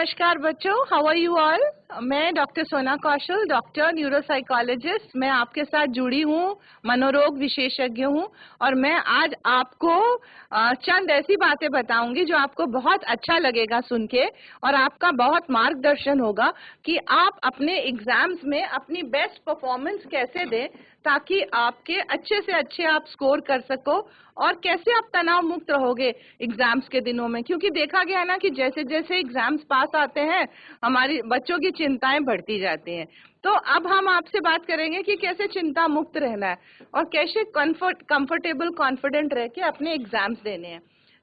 नमस्कार बच्चों, how are you all. मैं डॉक्टर सोना कौशल, डॉक्टर न्यूरोसाइकोलॉजिस्ट, मैं आपके साथ जुड़ी हूँ, मनोरोग विशेषज्ञ हूँ। और मैं आज आपको चंद ऐसी बातें बताऊंगी जो आपको बहुत अच्छा लगेगा सुन के, और आपका बहुत मार्गदर्शन होगा कि आप अपने एग्जाम्स में अपनी बेस्ट परफॉर्मेंस कैसे दें, ताकि आपके अच्छे से अच्छे आप स्कोर कर सको, और कैसे आप तनाव मुक्त रहोगे एग्जाम्स के दिनों में। क्योंकि देखा गया है ना कि जैसे जैसे एग्जाम्स पास आते हैं, हमारी बच्चों की चिंताएं बढ़ती जाती हैं। तो अब हम आपसे बात करेंगे कि कैसे चिंता मुक्त रहना है और कैसे कंफर्टेबल कॉन्फिडेंट रह के अपने एग्जाम्स देने हैं।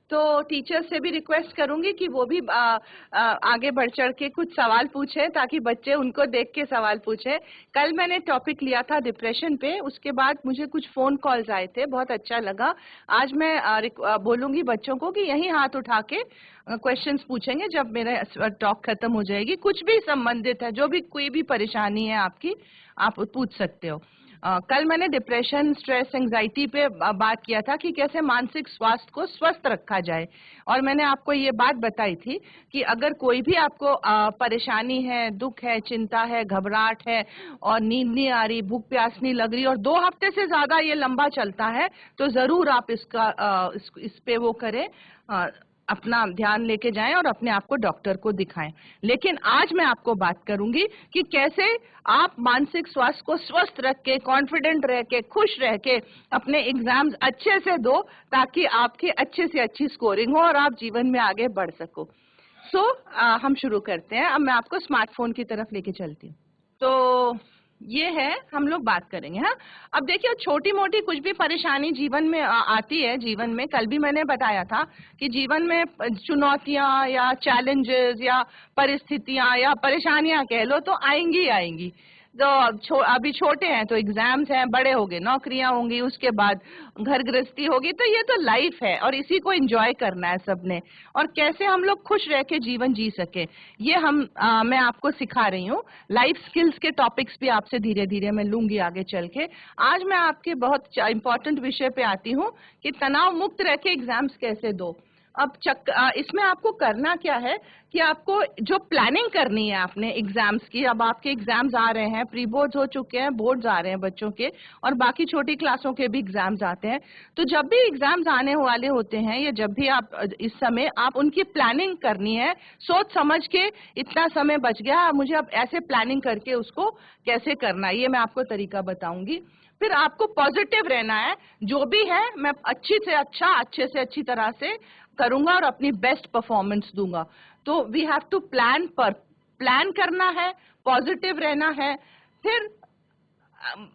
तो टीचर से भी रिक्वेस्ट करूंगी कि वो भी आगे बढ़ चढ़ के कुछ सवाल पूछे, ताकि बच्चे उनको देख के सवाल पूछे। कल मैंने टॉपिक लिया था डिप्रेशन पे, उसके बाद मुझे कुछ फोन कॉल्स आए थे, बहुत अच्छा लगा। आज मैं बोलूंगी बच्चों को कि यही हाथ उठा के क्वेश्चंस पूछेंगे जब मेरा टॉक खत्म हो जाएगी। कुछ भी संबंधित है, जो भी कोई भी परेशानी है आपकी, आप पूछ सकते हो। कल मैंने डिप्रेशन, स्ट्रेस, एंजाइटी पे बात किया था कि कैसे मानसिक स्वास्थ्य को स्वस्थ रखा जाए। और मैंने आपको ये बात बताई थी कि अगर कोई भी आपको परेशानी है, दुख है, चिंता है, घबराहट है, और नींद नहीं आ रही, भूख प्यास नहीं लग रही, और 2 हफ्ते से ज्यादा ये लंबा चलता है, तो जरूर आप इस पे वो करें, अपना ध्यान लेके जाएं और अपने आप को डॉक्टर को दिखाएं। लेकिन आज मैं आपको बात करूंगी कि कैसे आप मानसिक स्वास्थ्य को स्वस्थ रख के, कॉन्फिडेंट रह के, खुश रह के अपने एग्जाम्स अच्छे से दो, ताकि आपकी अच्छे से अच्छी स्कोरिंग हो और आप जीवन में आगे बढ़ सको। हम शुरू करते हैं। अब मैं आपको स्मार्टफोन की तरफ लेके चलती हूँ। तो ये है, हम लोग बात करेंगे। हाँ, अब देखिए, छोटी मोटी कुछ भी परेशानी जीवन में आती है। जीवन में कल भी मैंने बताया था कि जीवन में चुनौतियां या चैलेंजेस या परिस्थितियां या परेशानियां कह लो, तो आएंगी ही आएंगी। तो अभी छोटे हैं तो एग्जाम्स हैं, बड़े हो गए नौकरियां होंगी, उसके बाद घर गृहस्थी होगी। तो ये तो लाइफ है और इसी को एंजॉय करना है सबने। और कैसे हम लोग खुश रह के जीवन जी सके, ये मैं आपको सिखा रही हूँ। लाइफ स्किल्स के टॉपिक्स भी आपसे धीरे धीरे मैं लूंगी आगे चल के। आज मैं आपके बहुत इंपॉर्टेंट विषय पे आती हूँ कि तनाव मुक्त रह के एग्जाम्स कैसे दो। अब इसमें आपको करना क्या है कि आपको जो प्लानिंग करनी है आपने एग्जाम्स की। अब आपके एग्जाम्स आ रहे हैं, प्री बोर्ड्स हो चुके हैं, बोर्ड्स आ रहे हैं बच्चों के, और बाकी छोटी क्लासों के भी एग्जाम्स आते हैं। तो जब भी एग्जाम्स आने वाले होते हैं, या जब भी आप इस समय आप उनकी प्लानिंग करनी है, सोच समझ के, इतना समय बच गया मुझे, अब ऐसे प्लानिंग करके उसको कैसे करना है, ये मैं आपको तरीका बताऊंगी। फिर आपको पॉजिटिव रहना है, जो भी है मैं अच्छे से अच्छी तरह से करूंगा और अपनी बेस्ट परफॉर्मेंस दूंगा। तो वी हैव टू प्लान करना है, पॉजिटिव रहना है। फिर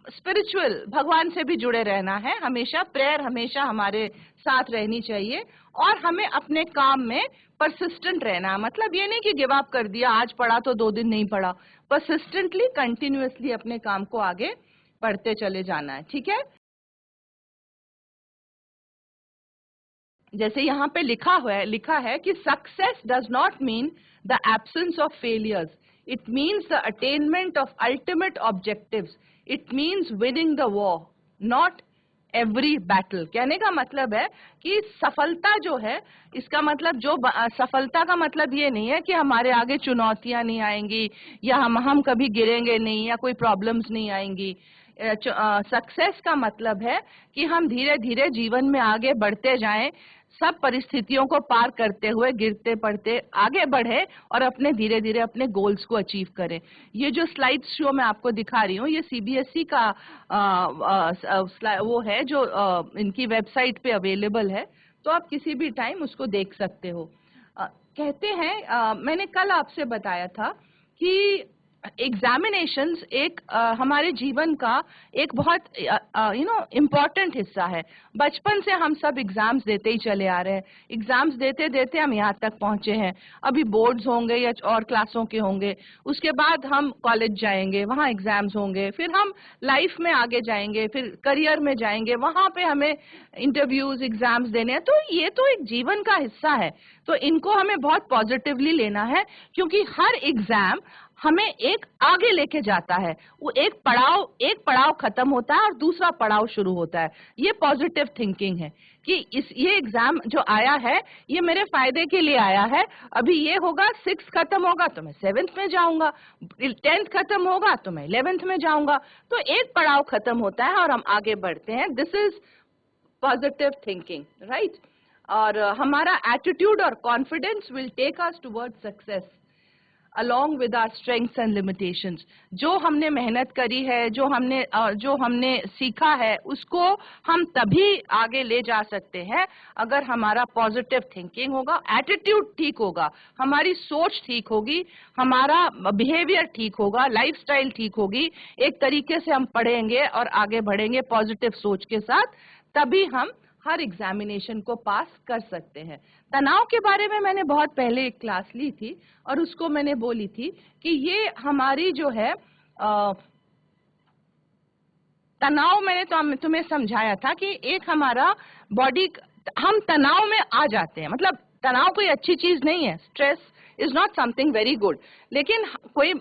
स्पिरिचुअल, भगवान से भी जुड़े रहना है हमेशा, प्रेयर हमेशा हमारे साथ रहनी चाहिए। और हमें अपने काम में परसिस्टेंट रहना है। मतलब ये नहीं कि गिव अप कर दिया, आज पढ़ा तो 2 दिन नहीं पढ़ा। परसिस्टेंटली, कंटिन्यूअसली अपने काम को आगे बढ़ते चले जाना है। ठीक है, जैसे यहाँ पे लिखा है कि success does not mean the absence of failures, it means the attainment of ultimate objectives, it means winning the war, not every battle. कहने का मतलब है कि सफलता जो है, इसका मतलब सफलता का मतलब ये नहीं है कि हमारे आगे चुनौतियां नहीं आएंगी, या हम कभी गिरेंगे नहीं, या कोई प्रॉब्लम्स नहीं आएंगी। सक्सेस का मतलब है कि हम धीरे धीरे जीवन में आगे बढ़ते जाएं, सब परिस्थितियों को पार करते हुए, गिरते पड़ते आगे बढ़े, और अपने धीरे धीरे अपने गोल्स को अचीव करें। ये जो स्लाइड शो मैं आपको दिखा रही हूँ, ये सीबीएसई का वो है जो इनकी वेबसाइट पे अवेलेबल है, तो आप किसी भी टाइम उसको देख सकते हो। कहते हैं, मैंने कल आपसे बताया था कि एग्जामिनेशंस एक हमारे जीवन का एक बहुत इम्पोर्टेंट हिस्सा है। बचपन से हम सब एग्जाम्स देते ही चले आ रहे हैं, एग्जाम्स देते देते हम यहाँ तक पहुंचे हैं। अभी बोर्ड्स होंगे या और क्लासों के होंगे, उसके बाद हम कॉलेज जाएंगे, वहाँ एग्जाम्स होंगे, फिर हम लाइफ में आगे जाएंगे, फिर करियर में जाएंगे, वहाँ पे हमें इंटरव्यूज, एग्जाम्स देने हैं। तो ये तो एक जीवन का हिस्सा है। तो इनको हमें बहुत पॉजिटिवली लेना है, क्योंकि हर एग्जाम हमें एक आगे लेके जाता है। वो एक पड़ाव खत्म होता है और दूसरा पड़ाव शुरू होता है। ये पॉजिटिव थिंकिंग है कि ये एग्जाम जो आया है ये मेरे फायदे के लिए आया है। अभी ये होगा, 6th खत्म होगा तो मैं 7th में जाऊंगा, 10th खत्म होगा तो मैं 11th में जाऊंगा। तो एक पड़ाव खत्म होता है और हम आगे बढ़ते हैं। This is positive thinking, right. और हमारा एटीट्यूड और confidence will take us toward success along with our strengths and limitations। जो हमने मेहनत करी है, जो हमने सीखा है, उसको हम तभी आगे ले जा सकते हैं अगर हमारा पॉजिटिव थिंकिंग होगा, एटीट्यूड ठीक होगा, हमारी सोच ठीक होगी, हमारा बिहेवियर ठीक होगा, लाइफस्टाइल ठीक होगी, एक तरीके से हम पढ़ेंगे और आगे बढ़ेंगे पॉजिटिव सोच के साथ, तभी हम हर एग्जामिनेशन को पास कर सकते हैं। तनाव के बारे में मैंने बहुत पहले एक क्लास ली थी और उसको मैंने बोली थी कि ये हमारी जो है तनाव, मैंने तो तुम्हें समझाया था कि एक हमारा बॉडी, हम तनाव में आ जाते हैं, मतलब तनाव कोई अच्छी चीज नहीं है, stress is not something very good, लेकिन कोई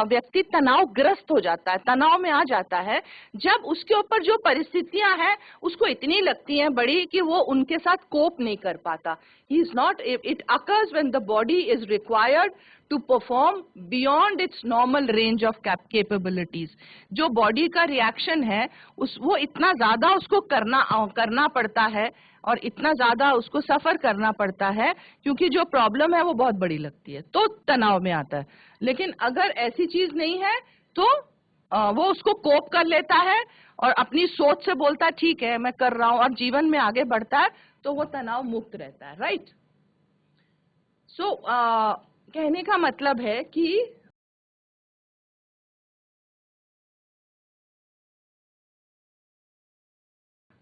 व्यक्ति तनावग्रस्त हो जाता है, तनाव में आ जाता है जब उसके ऊपर जो परिस्थितियां हैं उसको इतनी लगती हैं बड़ी कि वो उनके साथ कोप नहीं कर पाता। He is not, it occurs when the body is required to perform beyond its normal range of capabilities. जो बॉडी का रिएक्शन है वो इतना ज्यादा उसको करना पड़ता है और इतना ज्यादा उसको सफर करना पड़ता है, क्योंकि जो प्रॉब्लम है वो बहुत बड़ी लगती है, तो तनाव में आता है। लेकिन अगर ऐसी चीज नहीं है तो वो उसको कोप कर लेता है और अपनी सोच से बोलता है ठीक है मैं कर रहा हूं, और जीवन में आगे बढ़ता है, तो वो तनाव मुक्त रहता है, राइट। सो कहने का मतलब है कि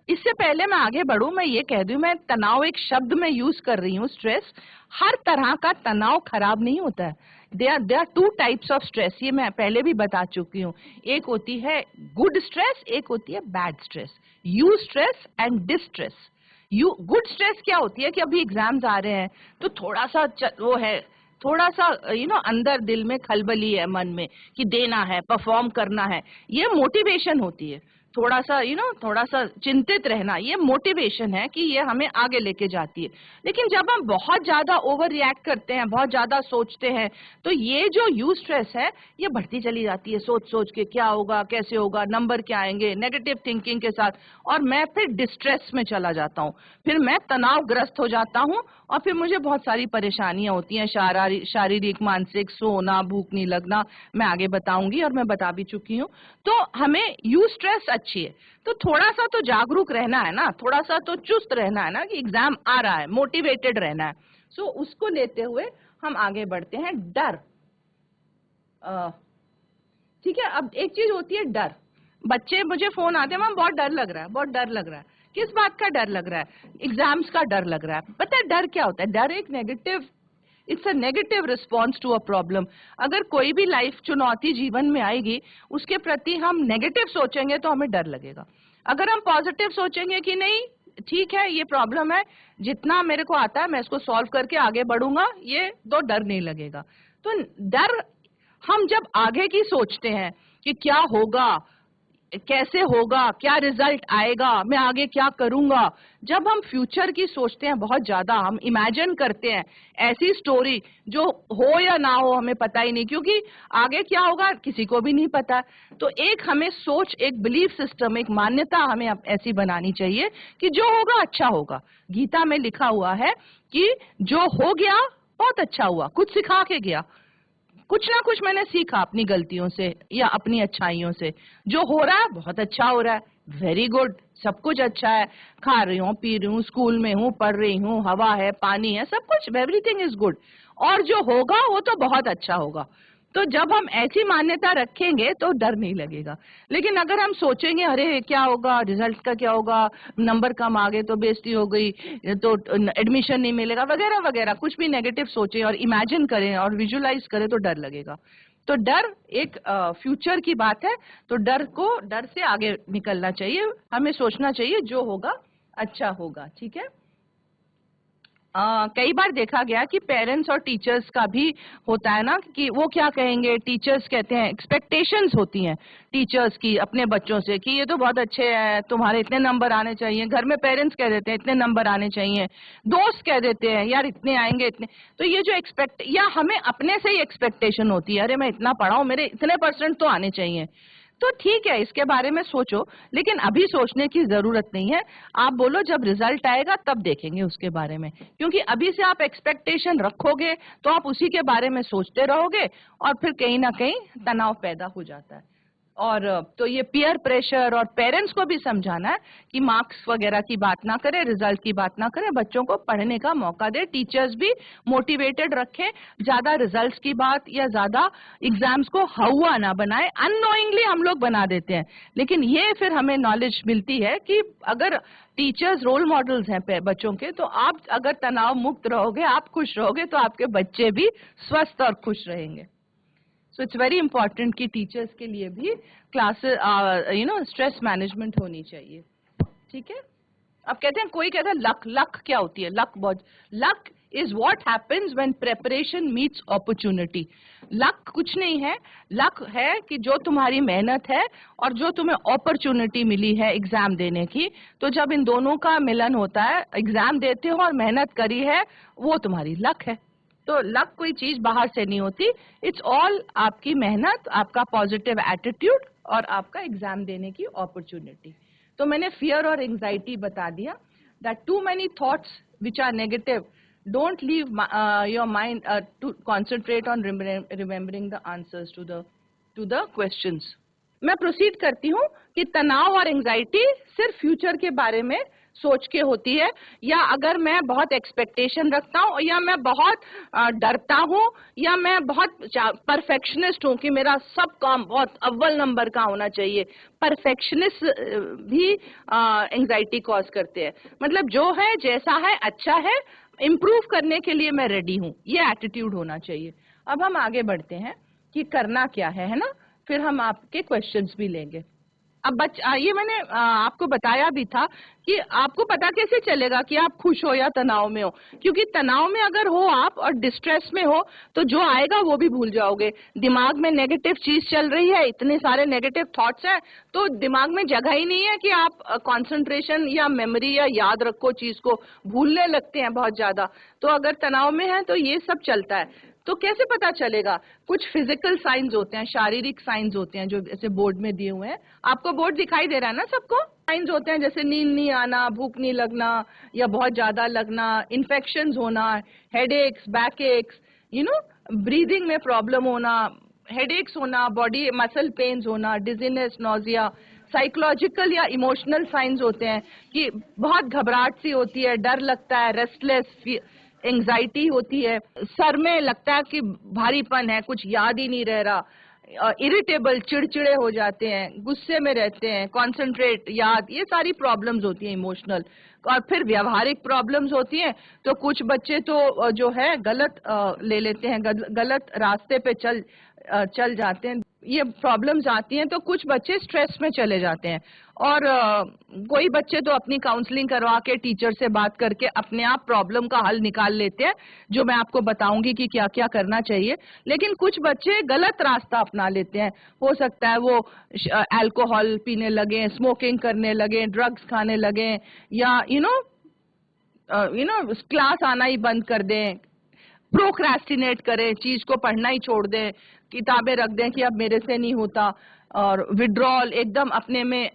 इससे पहले मैं आगे बढ़ूं, मैं ये कह दूं, मैं तनाव एक शब्द में यूज कर रही हूँ, स्ट्रेस। हर तरह का तनाव खराब नहीं होता है। There are 2 types of stress, ये मैं पहले भी बता चुकी हूँ। एक होती है गुड स्ट्रेस, एक होती है bad stress, you stress and distress. Good stress क्या होती है कि अभी एग्जाम्स आ रहे हैं तो थोड़ा सा वो है, थोड़ा सा अंदर दिल में खलबली है, मन में कि देना है, परफॉर्म करना है, ये मोटिवेशन होती है। थोड़ा सा थोड़ा सा चिंतित रहना, ये मोटिवेशन है कि ये हमें आगे लेके जाती है। लेकिन जब हम बहुत ज्यादा ओवर रिएक्ट करते हैं, बहुत ज्यादा सोचते हैं, तो ये जो यू स्ट्रेस है ये बढ़ती चली जाती है, सोच सोच के क्या होगा, कैसे होगा, नंबर क्या आएंगे, नेगेटिव थिंकिंग के साथ, और मैं फिर डिस्ट्रेस में चला जाता हूँ, फिर मैं तनावग्रस्त हो जाता हूँ, और फिर मुझे बहुत सारी परेशानियां होती हैं, शारीरिक, मानसिक, सोना, भूख नहीं लगना, मैं आगे बताऊंगी और मैं बता भी चुकी हूँ। तो हमें यू स्ट्रेस अच्छी है, तो थोड़ा सा तो जागरूक रहना है ना, थोड़ा सा तो चुस्त रहना है ना कि एग्जाम आ रहा है, मोटिवेटेड रहना है। सो उसको लेते हुए हम आगे बढ़ते हैं। डर, ठीक है। अब एक चीज होती है डर, बच्चे मुझे फोन आते हैं, मैम बहुत डर लग रहा है, बहुत डर लग रहा है। किस बात का डर लग रहा है? एग्जाम्स का डर लग रहा है। पता है डर क्या होता है? डर एक negative, it's a negative response to a problem. अगर कोई भी लाइफ चुनौती जीवन में आएगी, उसके प्रति हम नेगेटिव सोचेंगे तो हमें डर लगेगा। अगर हम पॉजिटिव सोचेंगे कि नहीं ठीक है ये प्रॉब्लम है, जितना मेरे को आता है मैं इसको सॉल्व करके आगे बढ़ूंगा, ये तो डर नहीं लगेगा। तो डर, हम जब आगे की सोचते हैं कि क्या होगा, कैसे होगा, क्या रिजल्ट आएगा, मैं आगे क्या करूंगा, जब हम फ्यूचर की सोचते हैं बहुत ज्यादा, हम इमेजिन करते हैं ऐसी स्टोरी जो हो या ना हो हमें पता ही नहीं, क्योंकि आगे क्या होगा किसी को भी नहीं पता। तो एक हमें सोच, एक बिलीफ सिस्टम, एक मान्यता हमें ऐसी बनानी चाहिए कि जो होगा अच्छा होगा। गीता में लिखा हुआ है कि जो हो गया बहुत अच्छा हुआ, कुछ सिखा के गया, कुछ ना कुछ मैंने सीखा अपनी गलतियों से या अपनी अच्छाइयों से। जो हो रहा है बहुत अच्छा हो रहा है, वेरी गुड, सब कुछ अच्छा है, खा रही हूँ, पी रही हूँ, स्कूल में हूँ, पढ़ रही हूँ, हवा है, पानी है, सब कुछ, एवरीथिंग इज गुड। और जो होगा वो तो बहुत अच्छा होगा। तो जब हम ऐसी मान्यता रखेंगे तो डर नहीं लगेगा। लेकिन अगर हम सोचेंगे अरे क्या होगा, रिजल्ट का क्या होगा, नंबर कम आ गए तो बेइज्जती हो गई, तो एडमिशन नहीं मिलेगा, वगैरह वगैरह, कुछ भी नेगेटिव सोचें और इमेजिन करें और विजुलाइज करें तो डर लगेगा। तो डर एक फ्यूचर की बात है, तो डर से आगे निकलना चाहिए, हमें सोचना चाहिए जो होगा अच्छा होगा, ठीक है। कई बार देखा गया कि पेरेंट्स और टीचर्स का भी होता है ना कि वो क्या कहेंगे, टीचर्स कहते हैं, एक्सपेक्टेशंस होती हैं टीचर्स की अपने बच्चों से कि ये तो बहुत अच्छे हैं, तुम्हारे इतने नंबर आने चाहिए। घर में पेरेंट्स कह देते हैं इतने नंबर आने चाहिए, दोस्त कह देते हैं यार इतने आएंगे इतने। तो ये जो या हमें अपने से ही एक्सपेक्टेशन होती है, अरे मैं इतना पढ़ा हूं, मेरे इतने परसेंट तो आने चाहिए। तो ठीक है, इसके बारे में सोचो, लेकिन अभी सोचने की जरूरत नहीं है। आप बोलो जब रिजल्ट आएगा तब देखेंगे उसके बारे में, क्योंकि अभी से आप एक्सपेक्टेशन रखोगे तो आप उसी के बारे में सोचते रहोगे और फिर कहीं ना कहीं तनाव पैदा हो जाता है। और तो ये पीयर प्रेशर, और पेरेंट्स को भी समझाना है कि मार्क्स वगैरह की बात ना करें, रिजल्ट की बात ना करें, बच्चों को पढ़ने का मौका दे, टीचर्स भी मोटिवेटेड रखें, ज्यादा रिजल्ट्स की बात या ज्यादा एग्जाम्स को हवा ना बनाए। अननोइंगली हम लोग बना देते हैं, लेकिन ये फिर हमें नॉलेज मिलती है कि अगर टीचर्स रोल मॉडल्स हैं बच्चों के, तो आप अगर तनाव मुक्त रहोगे, आप खुश रहोगे, तो आपके बच्चे भी स्वस्थ और खुश रहेंगे। सो इट्स वेरी इंपॉर्टेंट कि टीचर्स के लिए भी क्लासेस स्ट्रेस मैनेजमेंट होनी चाहिए। ठीक है, अब कहते हैं, कोई कहता है लक, लक क्या होती है? लक बहुत, luck is what happens when preparation meets opportunity. Luck कुछ नहीं है, लक है कि जो तुम्हारी मेहनत है और जो तुम्हें अपॉर्चुनिटी मिली है एग्जाम देने की, तो जब इन दोनों का मिलन होता है, एग्जाम देते हो और मेहनत करी है, वो तुम्हारी लक है। तो लक कोई चीज बाहर से नहीं होती, इट्स ऑल आपकी मेहनत, आपका पॉजिटिव एटीट्यूड और आपका एग्जाम देने की अपॉर्चुनिटी। तो मैंने फियर और एंजाइटी बता दिया, that too many thoughts which are negative don't leave your mind to concentrate on remembering the answers to the questions. मैं प्रोसीड करती हूँ कि तनाव और एंजाइटी सिर्फ फ्यूचर के बारे में सोच के होती है, या अगर मैं बहुत एक्सपेक्टेशन रखता हूँ, या मैं बहुत डरता हूँ, या मैं बहुत परफेक्शनिस्ट हूँ कि मेरा सब काम बहुत अव्वल नंबर का होना चाहिए। परफेक्शनिस्ट भी एंजाइटी कॉज करते हैं। मतलब जो है जैसा है अच्छा है, इम्प्रूव करने के लिए मैं रेडी हूँ, ये एटीट्यूड होना चाहिए। अब हम आगे बढ़ते हैं कि करना क्या है ना, फिर हम आपके क्वेश्चंस भी लेंगे। अब ये मैंने आपको बताया भी था कि आपको पता कैसे चलेगा कि आप खुश हो या तनाव में हो, क्योंकि तनाव में अगर हो आप और डिस्ट्रेस में हो तो जो आएगा वो भी भूल जाओगे। दिमाग में नेगेटिव चीज चल रही है, इतने सारे नेगेटिव थॉट्स हैं, तो दिमाग में जगह ही नहीं है कि आप कंसंट्रेशन या मेमोरी या याद रखो चीज को, भूलने लगते हैं बहुत ज्यादा। तो अगर तनाव में है तो ये सब चलता है। तो कैसे पता चलेगा? कुछ फिजिकल साइंस होते हैं, शारीरिक साइंस होते हैं जो जैसे बोर्ड में दिए हुए हैं। आपको बोर्ड दिखाई दे रहा है ना सबको? साइंस होते हैं जैसे नींद नहीं आना, भूख नहीं लगना या बहुत ज्यादा लगना, इन्फेक्शंस होना, हेडेक्स, बैक एक्स, ब्रीदिंग में प्रॉब्लम होना, हेडेक्स होना, बॉडी मसल पेन्स होना, डिजीनेस, नोजिया। साइकोलॉजिकल या इमोशनल साइंस होते हैं कि बहुत घबराहट सी होती है, डर लगता है, रेस्टलेस, एंजाइटी होती है, सर में लगता है कि भारीपन है, कुछ याद ही नहीं रह रहा, इरिटेबल, चिड़चिड़े हो जाते हैं, गुस्से में रहते हैं, कॉन्सेंट्रेट, याद, ये सारी प्रॉब्लम्स होती हैं इमोशनल। और फिर व्यवहारिक प्रॉब्लम्स होती हैं, तो कुछ बच्चे तो जो है गलत ले लेते हैं, गलत रास्ते पे चल जाते हैं, ये प्रॉब्लम्स आती हैं। तो कुछ बच्चे स्ट्रेस में चले जाते हैं, और कोई बच्चे तो अपनी काउंसलिंग करवा के टीचर से बात करके अपने आप प्रॉब्लम का हल निकाल लेते हैं, जो मैं आपको बताऊंगी कि क्या क्या करना चाहिए। लेकिन कुछ बच्चे गलत रास्ता अपना लेते हैं, हो सकता है वो अल्कोहल पीने लगे, स्मोकिंग करने लगे, ड्रग्स खाने लगे, या क्लास आना ही बंद कर दें, प्रोक्रेस्टिनेट करें, चीज को पढ़ना ही छोड़ दें, किताबें रख दें कि अब मेरे से नहीं होता, और विड्रॉल, एकदम अपने में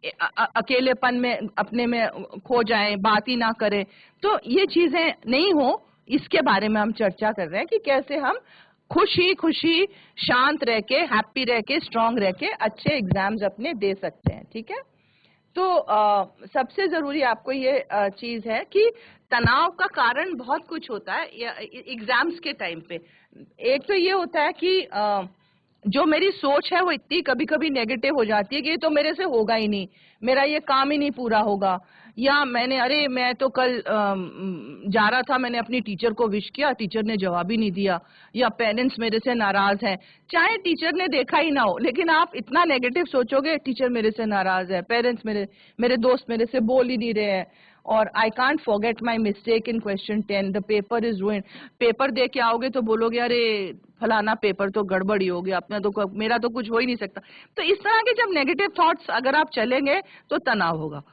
अकेलेपन में अपने में खो जाएं, बात ही ना करें। तो ये चीजें नहीं हो, इसके बारे में हम चर्चा कर रहे हैं कि कैसे हम खुशी शांत रह के, हैप्पी रह के, स्ट्रांग रह के अच्छे एग्जाम्स अपने दे सकते हैं। ठीक है, तो सबसे जरूरी आपको ये चीज है कि तनाव का कारण बहुत कुछ होता है एग्जाम्स के टाइम पे। एक तो ये होता है कि जो मेरी सोच है वो इतनी कभी कभी नेगेटिव हो जाती है कि ये तो मेरे से होगा ही नहीं, मेरा ये काम ही नहीं पूरा होगा, या मैं तो कल जा रहा था, मैंने अपनी टीचर को विश किया, टीचर ने जवाब ही नहीं दिया, या पेरेंट्स मेरे से नाराज हैं, चाहे टीचर ने देखा ही ना हो, लेकिन आप इतना नेगेटिव सोचोगे, टीचर मेरे से नाराज है, पेरेंट्स मेरे दोस्त मेरे से बोल ही नहीं रहे हैं, और I can't forget my mistake in question 10, the paper is ruined. Paper दे के आओगे तो बोलोगे अरे फलाना पेपर तो गड़बड़ ही हो गया, अपना तो मेरा तो कुछ हो ही नहीं सकता। तो इस तरह के जब नेगेटिव थॉट्स अगर आप चलेंगे तो तनाव होगा।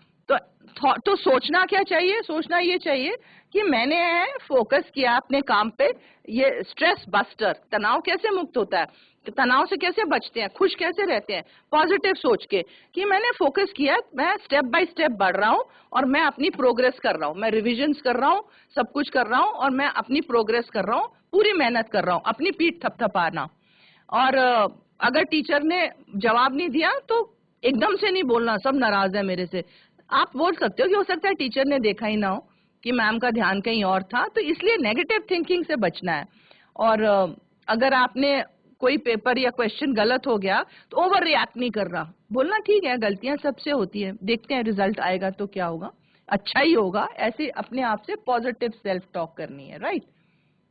तो सोचना क्या चाहिए? सोचना ये चाहिए कि मैंने फोकस किया अपने काम पे, ये स्ट्रेस बस्टर, तनाव कैसे मुक्त होता है, तनाव से कैसे बचते हैं, खुश कैसे रहते हैं, पॉजिटिव सोच के कि मैंने फोकस किया, मैं स्टेप बाय स्टेप बढ़ रहा हूँ और मैं अपनी प्रोग्रेस कर रहा हूँ, मैं रिविजन्स कर रहा हूँ, सब कुछ कर रहा हूँ और मैं अपनी प्रोग्रेस कर रहा हूँ, पूरी मेहनत कर रहा हूँ, अपनी पीठ थपथपाना। और अगर टीचर ने जवाब नहीं दिया तो एकदम से नहीं बोलना सब नाराज है मेरे से। आप बोल सकते हो कि हो सकता है टीचर ने देखा ही ना हो कि मैम का ध्यान कहीं और था, तो इसलिए नेगेटिव थिंकिंग से बचना है। और अगर आपने कोई पेपर या क्वेश्चन गलत हो गया तो ओवर रिएक्ट नहीं कर रहा, बोलना ठीक है गलतियां सबसे होती है, देखते हैं रिजल्ट आएगा तो क्या होगा, अच्छा ही होगा, ऐसे अपने आप से पॉजिटिव सेल्फ टॉक करनी है, राइट।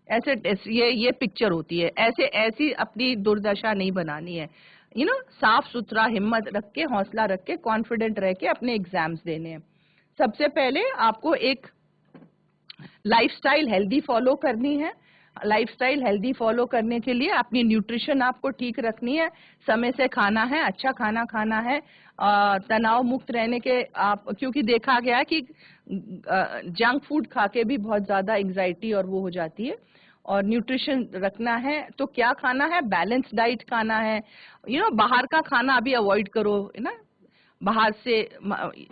ऐसे ये पिक्चर होती है, ऐसे ऐसी अपनी दुर्दशा नहीं बनानी है, साफ सुथरा हिम्मत रख के, हौसला रख के, कॉन्फिडेंट रह के अपने एग्जाम्स देने हैं। सबसे पहले आपको एक लाइफस्टाइल हेल्दी फॉलो करनी है। लाइफस्टाइल हेल्दी फॉलो करने के लिए अपनी न्यूट्रिशन आपको ठीक रखनी है, समय से खाना है, अच्छा खाना खाना है, तनाव मुक्त रहने के आप, क्योंकि देखा गया है कि जंक फूड खा के भी बहुत ज्यादा एंजाइटी और वो हो जाती है। और न्यूट्रिशन रखना है तो क्या खाना है, बैलेंस डाइट खाना है, बाहर का खाना अभी अवॉइड करो, है ना। बाहर से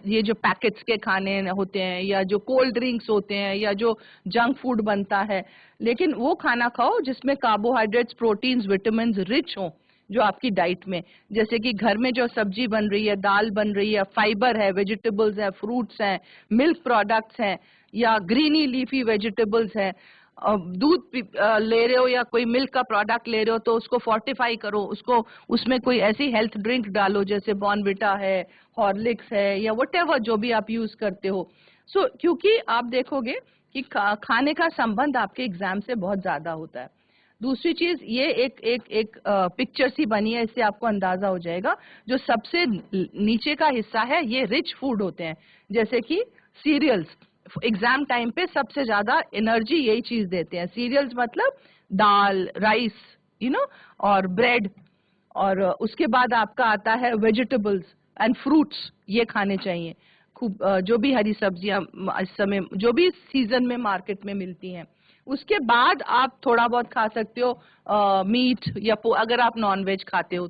ये जो पैकेट्स के खाने होते हैं या जो कोल्ड ड्रिंक्स होते हैं या जो जंक फूड बनता है, लेकिन वो खाना खाओ जिसमें कार्बोहाइड्रेट्स, प्रोटीन्स, विटामिन रिच हो जो आपकी डाइट में, जैसे कि घर में जो सब्जी बन रही है, दाल बन रही है, फाइबर है, वेजिटेबल्स है, फ्रूट्स हैं, मिल्क प्रोडक्ट्स हैं, या ग्रीनी लीफी वेजिटेबल्स है। दूध ले रहे हो या कोई मिल्क का प्रोडक्ट ले रहे हो तो उसको फोर्टिफाई करो, उसको उसमें कोई ऐसी हेल्थ ड्रिंक डालो जैसे बॉर्नविटा है, हॉर्लिक्स है, या व्हाटएवर जो भी आप यूज करते हो। क्योंकि आप देखोगे कि खाने का संबंध आपके एग्जाम से बहुत ज्यादा होता है। दूसरी चीज, ये एक पिक्चर सी बनी है, इससे आपको अंदाजा हो जाएगा। जो सबसे नीचे का हिस्सा है ये रिच फूड होते हैं, जैसे कि सीरियल्स। एग्जाम टाइम पे सबसे ज्यादा एनर्जी यही चीज देते हैं। सीरियल्स मतलब दाल, राइस, और ब्रेड। और उसके बाद आपका आता है वेजिटेबल्स एंड फ्रूट्स, ये खाने चाहिए खूब, जो भी हरी सब्जियां इस समय जो भी सीजन में मार्केट में मिलती हैं। उसके बाद आप थोड़ा बहुत खा सकते हो मीट, या अगर आप नॉन वेज खाते हो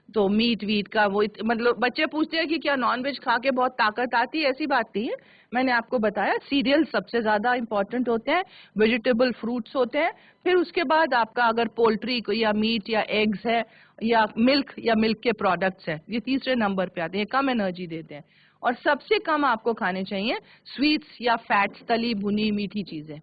तो मीट वीट का वो मतलब बच्चे पूछते हैं कि क्या नॉन वेज खा के बहुत ताकत आती है, ऐसी बात नहीं है। मैंने आपको बताया सीरियल सबसे ज्यादा इंपॉर्टेंट होते हैं, वेजिटेबल फ्रूट्स होते हैं, फिर उसके बाद आपका अगर पोल्ट्री या मीट या एग्स है या मिल्क के प्रोडक्ट्स है, ये तीसरे नंबर पे आते हैं, कम एनर्जी देते हैं। और सबसे कम आपको खाने चाहिए स्वीट्स या फैट्स, तली भुनी मीठी चीजें,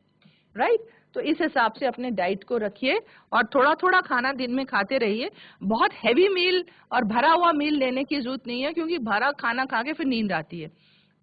राइट। तो इस हिसाब से अपने डाइट को रखिए और थोड़ा थोड़ा खाना दिन में खाते रहिए। बहुत हैवी मील और भरा हुआ मील लेने की जरूरत नहीं है, क्योंकि भरा खाना खा के फिर नींद आती है।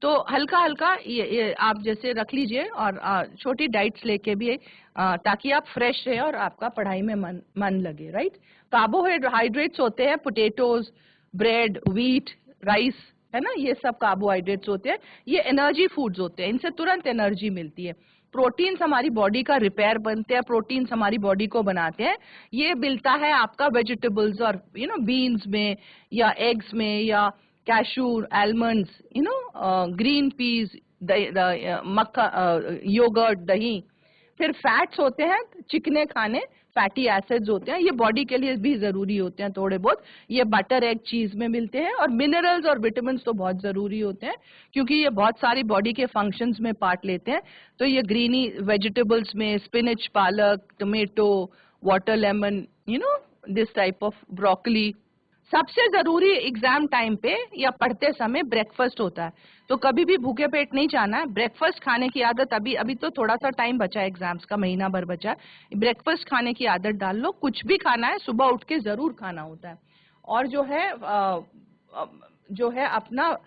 तो हल्का हल्का ये आप जैसे रख लीजिए, और छोटी डाइट्स लेके भी, ताकि आप फ्रेश रहे और आपका पढ़ाई में मन लगे, राइट। कार्बोहाइड्रेट्स होते हैं पोटेटोज, ब्रेड, व्हीट, राइस, है ना, ये सब कार्बोहाइड्रेट्स होते हैं, ये एनर्जी फूड्स होते हैं, इनसे तुरंत एनर्जी मिलती है। प्रोटीन्स हमारी बॉडी का रिपेयर बनते हैं, प्रोटीन्स हमारी बॉडी को बनाते हैं, ये मिलता है आपका वेजिटेबल्स और बीन्स में या एग्स में या cashew, almonds, green peas, yoghurt, दही। फिर फैट्स होते हैं चिकने खाने, फैटी एसिड्स होते हैं, ये बॉडी के लिए भी जरूरी होते हैं थोड़े बहुत, ये बटर, एग, चीज में मिलते हैं। और मिनरल्स और विटामिन तो बहुत जरूरी होते हैं, क्योंकि ये बहुत सारी बॉडी के फंक्शंस में पार्ट लेते हैं। तो ये ग्रीनी वेजिटेबल्स में स्पिनच, पालक, tomato, water lemon, this type of broccoli. सबसे जरूरी एग्जाम टाइम पे या पढ़ते समय ब्रेकफास्ट होता है, तो कभी भी भूखे पेट नहीं जाना है। ब्रेकफास्ट खाने की आदत, अभी तो थोड़ा सा टाइम बचा है, एग्जाम्स का महीना भर बचा है, ब्रेकफास्ट खाने की आदत डाल लो। कुछ भी खाना है सुबह उठ के जरूर खाना होता है। और जो है अपना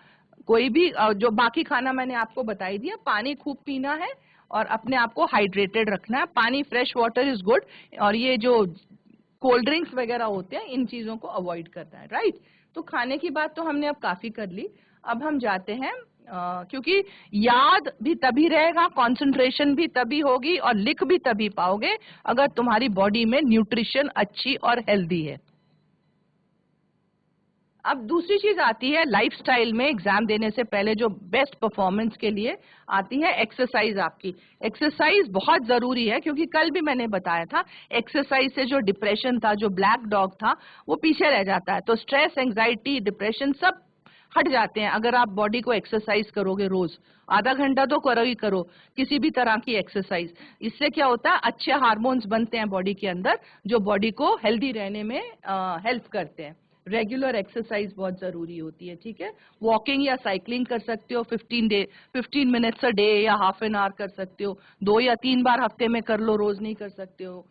कोई भी जो बाकी खाना मैंने आपको बताई दिया, पानी खूब पीना है और अपने आप को हाइड्रेटेड रखना है। पानी, फ्रेश वाटर इज गुड, और ये जो कोल्ड ड्रिंक्स वगैरह होते हैं इन चीजों को अवॉइड करना है, राइट। तो खाने की बात तो हमने अब काफी कर ली। अब हम जाते हैं क्योंकि याद भी तभी रहेगा, कंसंट्रेशन भी तभी होगी और लिख भी तभी पाओगे अगर तुम्हारी बॉडी में न्यूट्रिशन अच्छी और हेल्दी है। अब दूसरी चीज आती है लाइफस्टाइल में एग्जाम देने से पहले जो बेस्ट परफॉर्मेंस के लिए आती है एक्सरसाइज। आपकी एक्सरसाइज बहुत जरूरी है, क्योंकि कल भी मैंने बताया था एक्सरसाइज से जो डिप्रेशन था, जो ब्लैक डॉग था, वो पीछे रह जाता है। तो स्ट्रेस, एंजाइटी, डिप्रेशन सब हट जाते हैं अगर आप बॉडी को एक्सरसाइज करोगे। रोज आधा घंटा तो करो ही करो किसी भी तरह की एक्सरसाइज। इससे क्या होता है, अच्छे हार्मोन्स बनते हैं बॉडी के अंदर जो बॉडी को हेल्दी रहने में हेल्प करते हैं। रेगुलर एक्सरसाइज बहुत जरूरी होती है, ठीक है। वॉकिंग या साइकिलिंग कर सकते हो 15 मिनट्स अ डे या हाफ एन आवर कर सकते हो। 2 या 3 बार हफ्ते में कर लो, रोज नहीं कर सकते हो।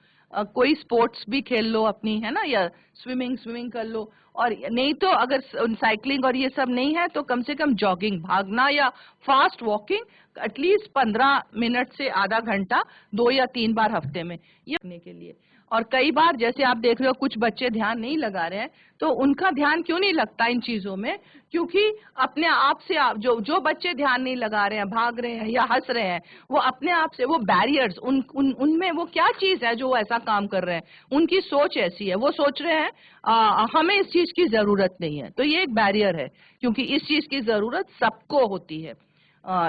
कोई स्पोर्ट्स भी खेल लो अपनी, है ना, या स्विमिंग कर लो। और नहीं तो अगर साइकिलिंग और ये सब नहीं है तो कम से कम जॉगिंग, भागना या फास्ट वॉकिंग एटलीस्ट 15 मिनट से आधा घंटा 2 या 3 बार हफ्ते में, ये करने के लिए। और कई बार जैसे आप देख रहे हो कुछ बच्चे ध्यान नहीं लगा रहे हैं, तो उनका ध्यान क्यों नहीं लगता इन चीजों में? क्योंकि अपने आप से आप जो बच्चे ध्यान नहीं लगा रहे हैं, भाग रहे हैं या हंस रहे हैं, वो अपने आप से वो बैरियर्स उनमें वो क्या चीज है जो वो ऐसा काम कर रहे हैं? उनकी सोच ऐसी है, वो सोच रहे हैं हमें इस चीज की जरूरत नहीं है। तो ये एक बैरियर है, क्योंकि इस चीज की जरूरत सबको होती है,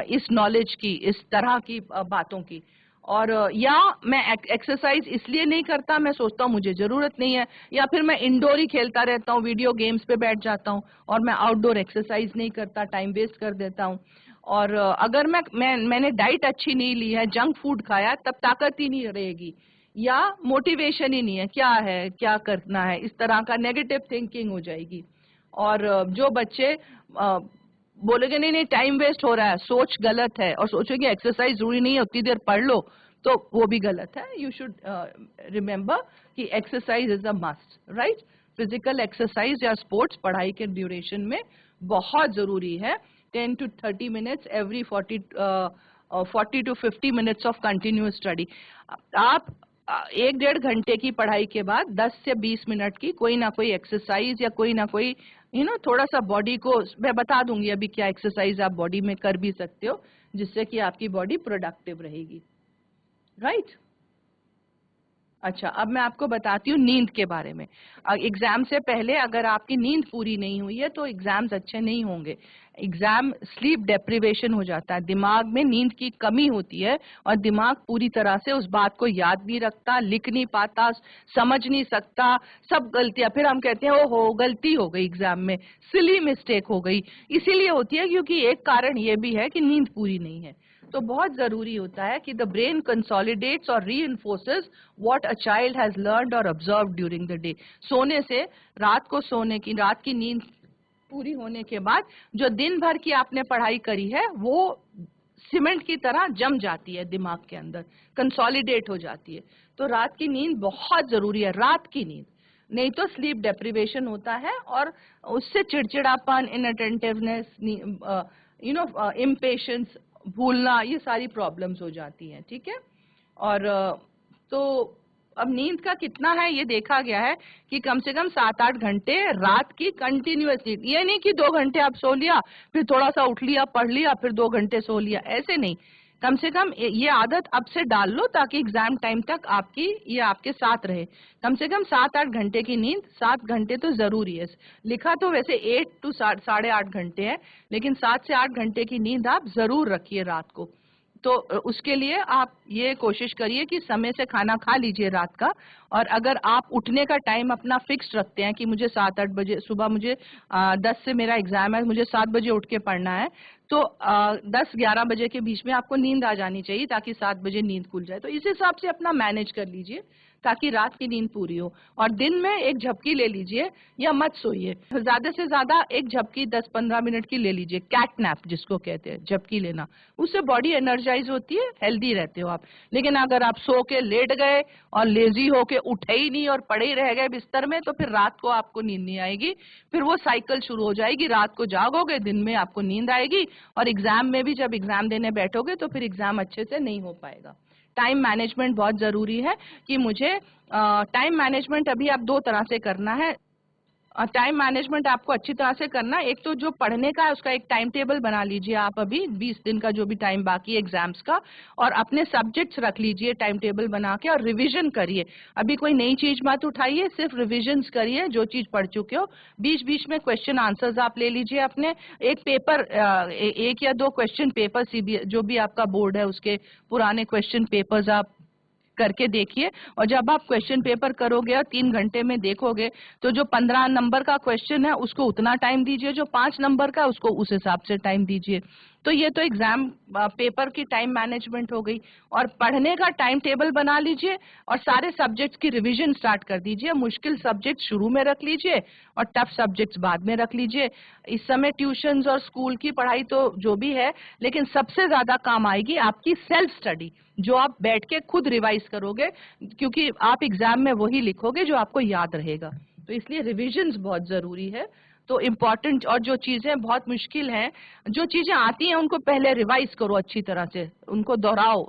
इस नॉलेज की, इस तरह की बातों की। और या मैं एक्सरसाइज इसलिए नहीं करता, मैं सोचता हूँ मुझे जरूरत नहीं है, या फिर मैं इंडोर ही खेलता रहता हूँ, वीडियो गेम्स पे बैठ जाता हूँ और मैं आउटडोर एक्सरसाइज नहीं करता, टाइम वेस्ट कर देता हूँ। और अगर मैंने डाइट अच्छी नहीं ली है, जंक फूड खाया, तब ताकत ही नहीं रहेगी या मोटिवेशन ही नहीं है, क्या है, क्या करना है, इस तरह का नेगेटिव थिंकिंग हो जाएगी। और जो बच्चे बोलेंगे नहीं नहीं टाइम वेस्ट हो रहा है, सोच गलत है, और सोचेंगे एक्सरसाइज जरूरी नहीं है, उतनी देर पढ़ लो, तो वो भी गलत है। यू शुड रिमेम्बर कि exercise is a must, right. Physical exercise या स्पोर्ट्स पढ़ाई के ड्यूरेशन में बहुत जरूरी है। 10 to 30 minutes every 40 to 50 minutes of continuous study. आप 1-1.5 घंटे की पढ़ाई के बाद 10 से 20 मिनट की कोई ना कोई एक्सरसाइज या कोई ना कोई थोड़ा सा बॉडी को, मैं बता दूंगी अभी क्या एक्सरसाइज आप बॉडी में कर भी सकते हो जिससे कि आपकी बॉडी प्रोडक्टिव रहेगी, राइट। अच्छा, अब मैं आपको बताती हूँ नींद के बारे में। एग्जाम से पहले अगर आपकी नींद पूरी नहीं हुई है तो एग्जाम्स अच्छे नहीं होंगे। एग्जाम स्लीप डेप्रिवेशन हो जाता है, दिमाग में नींद की कमी होती है और दिमाग पूरी तरह से उस बात को याद नहीं रखता, लिख नहीं पाता, समझ नहीं सकता, सब गलतियां, फिर हम कहते हैं ओहो गलती हो गई एग्जाम में, सिली मिस्टेक हो गई। इसीलिए होती है क्योंकि एक कारण ये भी है कि नींद पूरी नहीं है। तो बहुत जरूरी होता है कि द ब्रेन कंसोलिडेट्स और reinforces what a child has learned और ऑब्जर्व्ड ड्यूरिंग द डे। सोने से, रात की नींद पूरी होने के बाद जो दिन भर की आपने पढ़ाई करी है वो सीमेंट की तरह जम जाती है दिमाग के अंदर, कंसोलिडेट हो जाती है। तो रात की नींद बहुत जरूरी है, रात की नींद, नहीं तो स्लीप डेप्रिवेशन होता है और उससे चिड़चिड़ापन, इनअटेंटिवनेस, इम्पेशंस, भूलना, ये सारी प्रॉब्लम्स हो जाती हैं, ठीक है। और तो अब नींद का कितना है ये देखा गया है कि कम से कम 7-8 घंटे रात की कंटिन्यूअस नींद। ये नहीं कि 2 घंटे आप सो लिया फिर थोड़ा सा उठ लिया, पढ़ लिया, फिर 2 घंटे सो लिया, ऐसे नहीं। कम से कम ये आदत अब से डाल लो ताकि एग्जाम टाइम तक ये आपके साथ रहे। कम से कम 7-8 घंटे की नींद, 7 घंटे तो जरूरी है। लिखा तो वैसे 8 to 8.5 घंटे है, लेकिन 7 से 8 घंटे की नींद आप जरूर रखिए रात को। तो उसके लिए आप ये कोशिश करिए कि समय से खाना खा लीजिए रात का। और अगर आप उठने का टाइम अपना फिक्स रखते हैं कि मुझे 7-8 बजे सुबह, मुझे 10 से मेरा एग्जाम है, मुझे 7 बजे उठ के पढ़ना है, तो 10-11 बजे के बीच में आपको नींद आ जानी चाहिए ताकि 7 बजे नींद खुल जाए। तो इस हिसाब से अपना मैनेज कर लीजिए ताकि रात की नींद पूरी हो। और दिन में एक झपकी ले लीजिए या मत सोइए, ज्यादा से ज्यादा एक झपकी 10-15 मिनट की ले लीजिए, कैट नैप जिसको कहते हैं, झपकी लेना, उससे बॉडी एनर्जाइज होती है, हेल्दी रहते हो आप। लेकिन अगर आप सो के लेट गए और लेजी होके उठे ही नहीं और पड़े ही रह गए बिस्तर में, तो फिर रात को आपको नींद नहीं आएगी, फिर वो साइकिल शुरू हो जाएगी, रात को जागोगे, दिन में आपको नींद आएगी, और एग्जाम में भी जब एग्जाम देने बैठोगे तो फिर एग्जाम अच्छे से नहीं हो पाएगा। टाइम मैनेजमेंट बहुत जरूरी है कि मुझे टाइम मैनेजमेंट अभी आप 2 तरह से करना है। टाइम मैनेजमेंट आपको अच्छी तरह से करना है। एक तो जो पढ़ने का है उसका एक टाइम टेबल बना लीजिए आप, अभी 20 दिन का जो भी टाइम बाकी है एग्जाम्स का, और अपने सब्जेक्ट्स रख लीजिए टाइम टेबल बना के, और रिवीजन करिए। अभी कोई नई चीज मत उठाइए, सिर्फ रिविजन्स करिए जो चीज पढ़ चुके हो। बीच बीच में क्वेश्चन आंसर्स आप ले लीजिए अपने, एक पेपर, एक या दो क्वेश्चन पेपर जो भी आपका बोर्ड है उसके पुराने क्वेश्चन पेपर्स आप करके देखिए। और जब आप क्वेश्चन पेपर करोगे और 3 घंटे में देखोगे, तो जो 15 नंबर का क्वेश्चन है उसको उतना टाइम दीजिए, जो 5 नंबर का उसको उस हिसाब से टाइम दीजिए। तो ये तो एग्जाम पेपर की टाइम मैनेजमेंट हो गई। और पढ़ने का टाइम टेबल बना लीजिए और सारे सब्जेक्ट्स की रिवीजन स्टार्ट कर दीजिए। मुश्किल सब्जेक्ट शुरू में रख लीजिए और टफ सब्जेक्ट्स बाद में रख लीजिए। इस समय ट्यूशंस और स्कूल की पढ़ाई तो जो भी है, लेकिन सबसे ज्यादा काम आएगी आपकी सेल्फ स्टडी, जो आप बैठ के खुद रिवाइज करोगे, क्योंकि आप एग्जाम में वही लिखोगे जो आपको याद रहेगा। तो इसलिए रिविजन्स बहुत जरूरी है। तो इम्पोर्टेंट, और जो चीजें बहुत मुश्किल हैं, जो चीजें आती हैं उनको पहले रिवाइज करो अच्छी तरह से, उनको दोहराओ,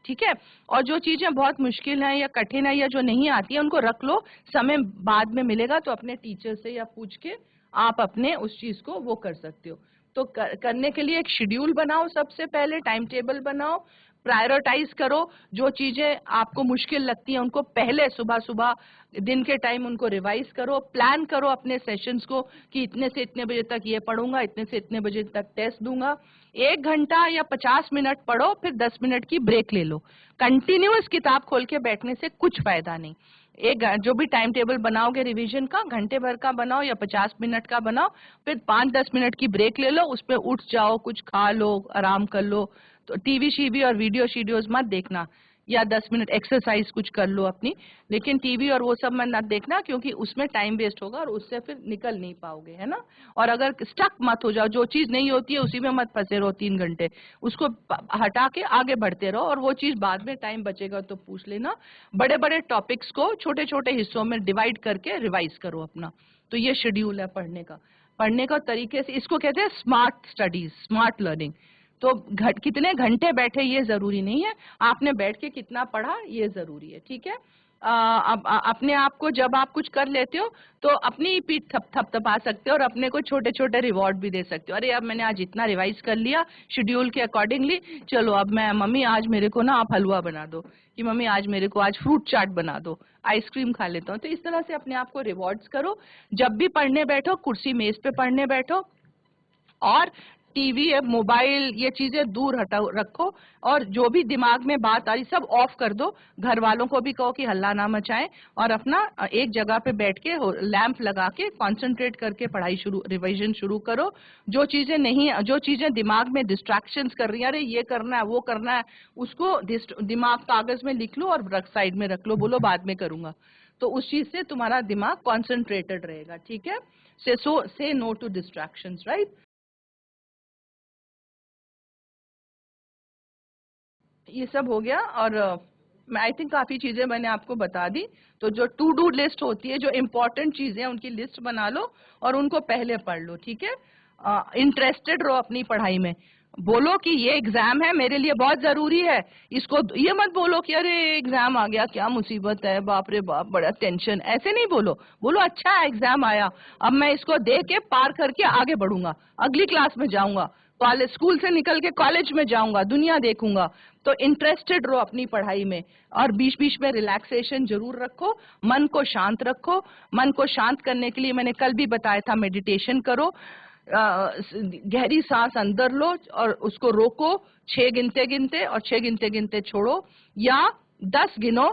ठीक है। और जो चीजें बहुत मुश्किल हैं या कठिन है या जो नहीं आती है उनको रख लो, समय बाद में मिलेगा तो अपने टीचर से या पूछ के आप अपने उस चीज को वो कर सकते हो। तो करने के लिए एक शेड्यूल बनाओ, सबसे पहले टाइम टेबल बनाओ, प्रायोरिटाइज करो। जो चीजें आपको मुश्किल लगती हैं उनको पहले सुबह सुबह दिन के टाइम उनको रिवाइज करो। प्लान करो अपने सेशंस को कि इतने से इतने बजे तक ये पढ़ूंगा, इतने से इतने बजे तक टेस्ट दूंगा। 1 घंटा या 50 मिनट पढ़ो, फिर 10 मिनट की ब्रेक ले लो। कंटिन्यूअस किताब खोल के बैठने से कुछ फायदा नहीं। जो भी टाइम टेबल बनाओगे रिवीजन का, घंटे भर का बनाओ या 50 मिनट का बनाओ, फिर 5-10 मिनट की ब्रेक ले लो, उस पर उठ जाओ, कुछ खा लो, आराम कर लो। तो टीवी शीवी और वीडियो शीडियोज मत देखना, या 10 मिनट एक्सरसाइज कुछ कर लो अपनी, लेकिन टीवी और वो सब मत देखना, क्योंकि उसमें टाइम वेस्ट होगा और उससे फिर निकल नहीं पाओगे, है ना। और अगर स्टक मत हो जाओ, जो चीज नहीं होती है उसी में मत फंसे रहो 3 घंटे, उसको हटा के आगे बढ़ते रहो, और वो चीज बाद में टाइम बचेगा तो पूछ लेना। बड़े बड़े टॉपिक्स को छोटे छोटे हिस्सों में डिवाइड करके रिवाइज करो अपना। तो ये शेड्यूल है पढ़ने का तरीके से, इसको कहते हैं स्मार्ट स्टडीज, स्मार्ट लर्निंग। तो कितने घंटे बैठे ये जरूरी नहीं है, आपने बैठ के कितना पढ़ा ये जरूरी है, ठीक है। अब अपने आप को जब आप कुछ कर लेते हो तो अपनी ही पीठ थपथपा सकते हो और अपने को छोटे छोटे रिवॉर्ड भी दे सकते हो। अरे अब मैंने आज इतना रिवाइज कर लिया शेड्यूल के अकॉर्डिंगली, चलो अब मैं, मम्मी आज मेरे को ना आप हलवा बना दो, कि मम्मी आज मेरे को आज फ्रूट चाट बना दो, आइसक्रीम खा लेता हूँ। तो इस तरह से अपने आप को रिवॉर्ड्स करो। जब भी पढ़ने बैठो, कुर्सी मेज पे पढ़ने बैठो, और टीवी या मोबाइल ये चीजें दूर हटाओ रखो, और जो भी दिमाग में बात आ रही सब ऑफ कर दो। घर वालों को भी कहो कि हल्ला ना मचाएं, और अपना एक जगह पे बैठ के लैंप लगा के कंसंट्रेट करके पढ़ाई रिवीजन शुरू करो। जो चीजें दिमाग में डिस्ट्रैक्शंस कर रही हैं, अरे ये करना है वो करना है, उसको दिमाग कागज में लिख लो और साइड में रख लो, बोलो बाद में करूंगा। तो उस चीज से तुम्हारा दिमाग कॉन्सेंट्रेटेड रहेगा, ठीक है। से नो टू डिस्ट्रैक्शंस, राइट। ये सब हो गया, और मैं आई थिंक काफी चीजें मैंने आपको बता दी। तो जो टू डू लिस्ट होती है, जो इम्पोर्टेंट चीजें हैं उनकी लिस्ट बना लो और उनको पहले पढ़ लो, ठीक है। इंटरेस्टेड रहो अपनी पढ़ाई में, बोलो कि ये एग्जाम है मेरे लिए बहुत जरूरी है। इसको ये मत बोलो कि अरे एग्जाम आ गया क्या मुसीबत है, बाप रे बाप बड़ा टेंशन, ऐसे नहीं बोलो। बोलो अच्छा है एग्जाम आया, अब मैं इसको दे के पार करके आगे बढ़ूंगा, अगली क्लास में जाऊंगा, कॉलेज स्कूल से निकल के कॉलेज में जाऊंगा, दुनिया देखूंगा। तो इंटरेस्टेड रहो अपनी पढ़ाई में, और बीच बीच में रिलैक्सेशन जरूर रखो, मन को शांत रखो। मन को शांत करने के लिए मैंने कल भी बताया था, मेडिटेशन करो। गहरी सांस अंदर लो और उसको रोको 6 गिनते गिनते, और 6 गिनते गिनते छोड़ो, या 10 गिनो,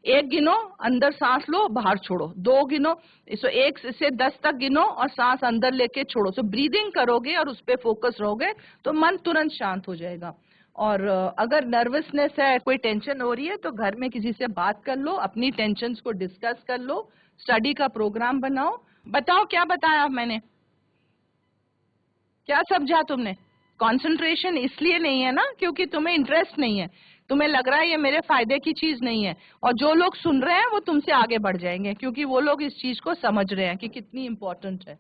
1 गिनो अंदर सांस लो बाहर छोड़ो, 2 गिनो, सो 1 से 10 तक गिनो और सांस अंदर लेके छोड़ो। सो ब्रीदिंग करोगे और उस पर फोकस रहोगे तो मन तुरंत शांत हो जाएगा। और अगर नर्वसनेस है, कोई टेंशन हो रही है, तो घर में किसी से बात कर लो, अपनी टेंशन को डिस्कस कर लो, स्टडी का प्रोग्राम बनाओ। बताओ क्या बताया मैंने, क्या समझा तुमने। कंसंट्रेशन इसलिए नहीं है ना क्योंकि तुम्हें इंटरेस्ट नहीं है, तुम्हें लग रहा है ये मेरे फायदे की चीज नहीं है, और जो लोग सुन रहे हैं वो तुमसे आगे बढ़ जाएंगे क्योंकि वो लोग इस चीज को समझ रहे हैं कि कितनी इंपॉर्टेंट है,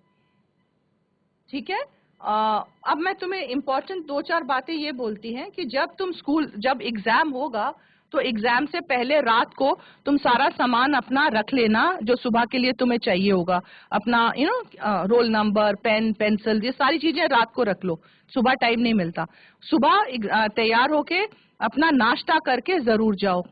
ठीक है। अब मैं तुम्हें इम्पोर्टेंट 2-4 बातें ये बोलती हैं कि जब एग्जाम होगा तो एग्जाम से पहले रात को तुम सारा सामान अपना रख लेना जो सुबह के लिए तुम्हें चाहिए होगा। अपना रोल नंबर, पेन, पेंसिल, ये सारी चीजें रात को रख लो, सुबह टाइम नहीं मिलता। सुबह तैयार होके अपना नाश्ता करके जरूर जाओ।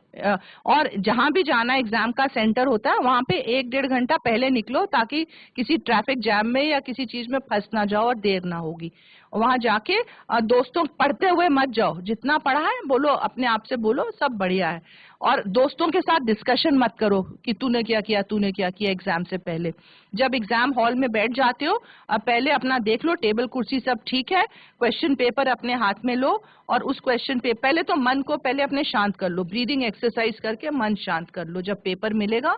और जहां भी जाना एग्जाम का सेंटर होता है वहां पे 1-1.5 घंटा पहले निकलो, ताकि किसी ट्रैफिक जैम में या किसी चीज में फंस ना जाओ और देर ना होगी। वहां जाके दोस्तों पढ़ते हुए मत जाओ, जितना पढ़ा है बोलो, अपने आप से बोलो सब बढ़िया है। और दोस्तों के साथ डिस्कशन मत करो कि तूने क्या किया, तूने क्या किया एग्जाम से पहले। जब एग्जाम हॉल में बैठ जाते हो पहले अपना देख लो टेबल कुर्सी सब ठीक है, क्वेश्चन पेपर अपने हाथ में लो और उस क्वेश्चन पे पहले तो मन को पहले अपने शांत कर लो, ब्रीदिंग एक्सरसाइज करके मन शांत कर लो। जब पेपर मिलेगा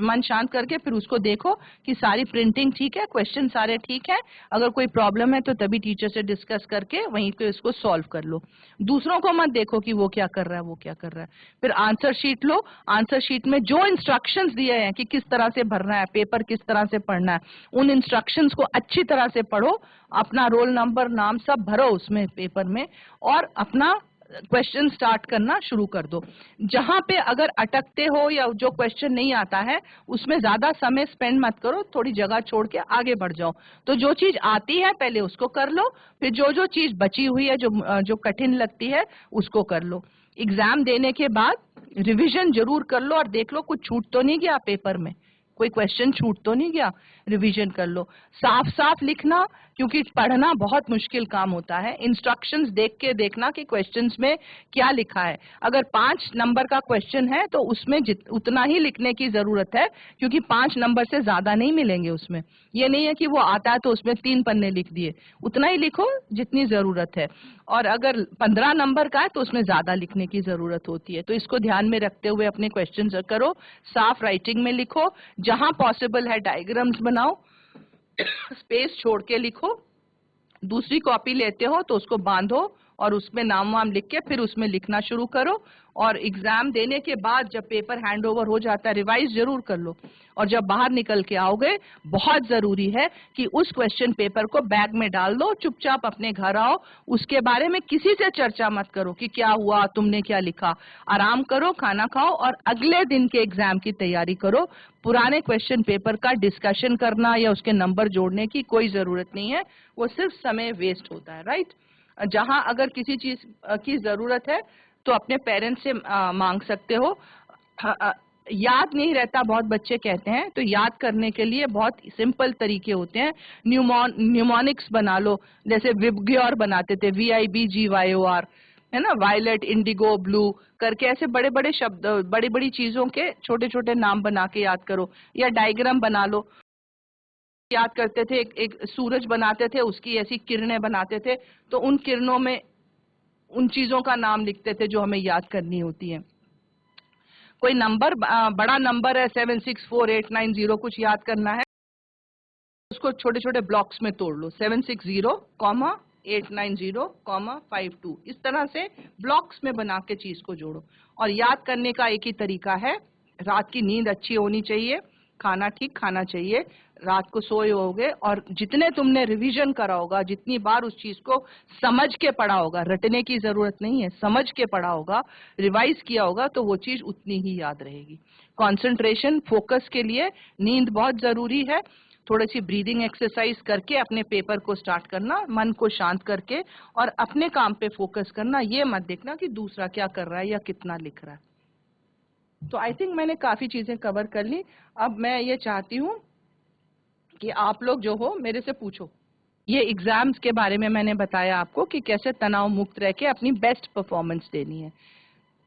मन शांत करके फिर उसको देखो कि सारी प्रिंटिंग ठीक है, क्वेश्चन सारे ठीक है। अगर कोई प्रॉब्लम है तो तभी टीचर से डिस्कस करके वहीं पे इसको सॉल्व कर लो। दूसरों को मत देखो कि वो क्या कर रहा है, वो क्या कर रहा है। फिर आंसर शीट लो, आंसर शीट में जो इंस्ट्रक्शंस दिए हैं कि किस तरह से भरना है, पेपर किस तरह से पढ़ना है, उन इंस्ट्रक्शंस को अच्छी तरह से पढ़ो। अपना रोल नंबर, नाम सब भरो उसमें पेपर में और अपना क्वेश्चन स्टार्ट करना शुरू कर दो। जहां पे अगर अटकते हो या जो क्वेश्चन नहीं आता है उसमें ज्यादा समय स्पेंड मत करो, थोड़ी जगह छोड़ के आगे बढ़ जाओ। तो जो चीज आती है पहले उसको कर लो, फिर जो जो चीज बची हुई है जो कठिन लगती है उसको कर लो। एग्जाम देने के बाद रिवीजन जरूर कर लो और देख लो कुछ छूट तो नहीं गया पेपर में, कोई क्वेश्चन छूट तो नहीं गया, रिवीजन कर लो। साफ साफ लिखना, क्योंकि पढ़ना बहुत मुश्किल काम होता है। इंस्ट्रक्शंस देख के देखना कि क्वेश्चंस में क्या लिखा है। अगर 5 नंबर का क्वेश्चन है तो उसमें उतना ही लिखने की जरूरत है, क्योंकि 5 नंबर से ज्यादा नहीं मिलेंगे उसमें। ये नहीं है कि वो आता है तो उसमें 3 पन्ने लिख दिए, उतना ही लिखो जितनी जरूरत है। और अगर 15 नंबर का है तो उसमें ज्यादा लिखने की जरूरत होती है। तो इसको ध्यान में रखते हुए अपने क्वेश्चन करो, साफ राइटिंग में लिखो, जहां पॉसिबल है डायग्राम्स बनाओ, स्पेस छोड़ के लिखो। दूसरी कॉपी लेते हो तो उसको बांधो और उसमें नाम वाम लिख के फिर उसमें लिखना शुरू करो। और एग्जाम देने के बाद जब पेपर हैंड ओवर हो जाता है रिवाइज जरूर कर लो। और जब बाहर निकल के आओगे बहुत जरूरी है कि उस क्वेश्चन पेपर को बैग में डाल दो, चुपचाप अपने घर आओ, उसके बारे में किसी से चर्चा मत करो कि क्या हुआ, तुमने क्या लिखा। आराम करो, खाना खाओ और अगले दिन के एग्जाम की तैयारी करो। पुराने क्वेश्चन पेपर का डिस्कशन करना या उसके नंबर जोड़ने की कोई जरूरत नहीं है, वो सिर्फ समय वेस्ट होता है, राइट। जहां अगर किसी चीज की जरूरत है तो अपने पेरेंट्स से मांग सकते हो। याद नहीं रहता बहुत बच्चे कहते हैं, तो याद करने के लिए बहुत सिंपल तरीके होते हैं। न्यूमोनिक्स बना लो, जैसे विबग्योर बनाते थे, VIBGYOR, है ना, वायलेट, इंडिगो, ब्लू करके ऐसे बड़े बड़े शब्द, बड़ी बड़ी चीजों के छोटे छोटे नाम बना के याद करो। या डायग्राम बना लो, याद करते थे, एक सूरज बनाते थे, उसकी ऐसी किरणें बनाते थे, तो उन किरणों में उन चीजों का नाम लिखते थे जो हमें याद करनी होती है। कोई नंबर, बड़ा नंबर है 764890, कुछ याद करना है, उसको छोटे छोटे ब्लॉक्स में तोड़ लो, 760,890,52, इस तरह से ब्लॉक्स में बना के चीज को जोड़ो। और याद करने का एक ही तरीका है, रात की नींद अच्छी होनी चाहिए, खाना ठीक खाना चाहिए, रात को सोए होगे और जितने तुमने रिवीजन करा होगा, जितनी बार उस चीज को समझ के पढ़ा होगा, रटने की जरूरत नहीं है, समझ के पढ़ा होगा, रिवाइज किया होगा, तो वो चीज उतनी ही याद रहेगी। कंसंट्रेशन, फोकस के लिए नींद बहुत जरूरी है। थोड़ी सी ब्रीदिंग एक्सरसाइज करके अपने पेपर को स्टार्ट करना, मन को शांत करके, और अपने काम पे फोकस करना। ये मत देखना कि दूसरा क्या कर रहा है या कितना लिख रहा है। तो आई थिंक मैंने काफी चीजें कवर कर ली। अब मैं ये चाहती हूँ कि आप लोग जो हो मेरे से पूछो। ये एग्जाम्स के बारे में मैंने बताया आपको कि कैसे तनाव मुक्त रह के अपनी बेस्ट परफॉर्मेंस देनी है।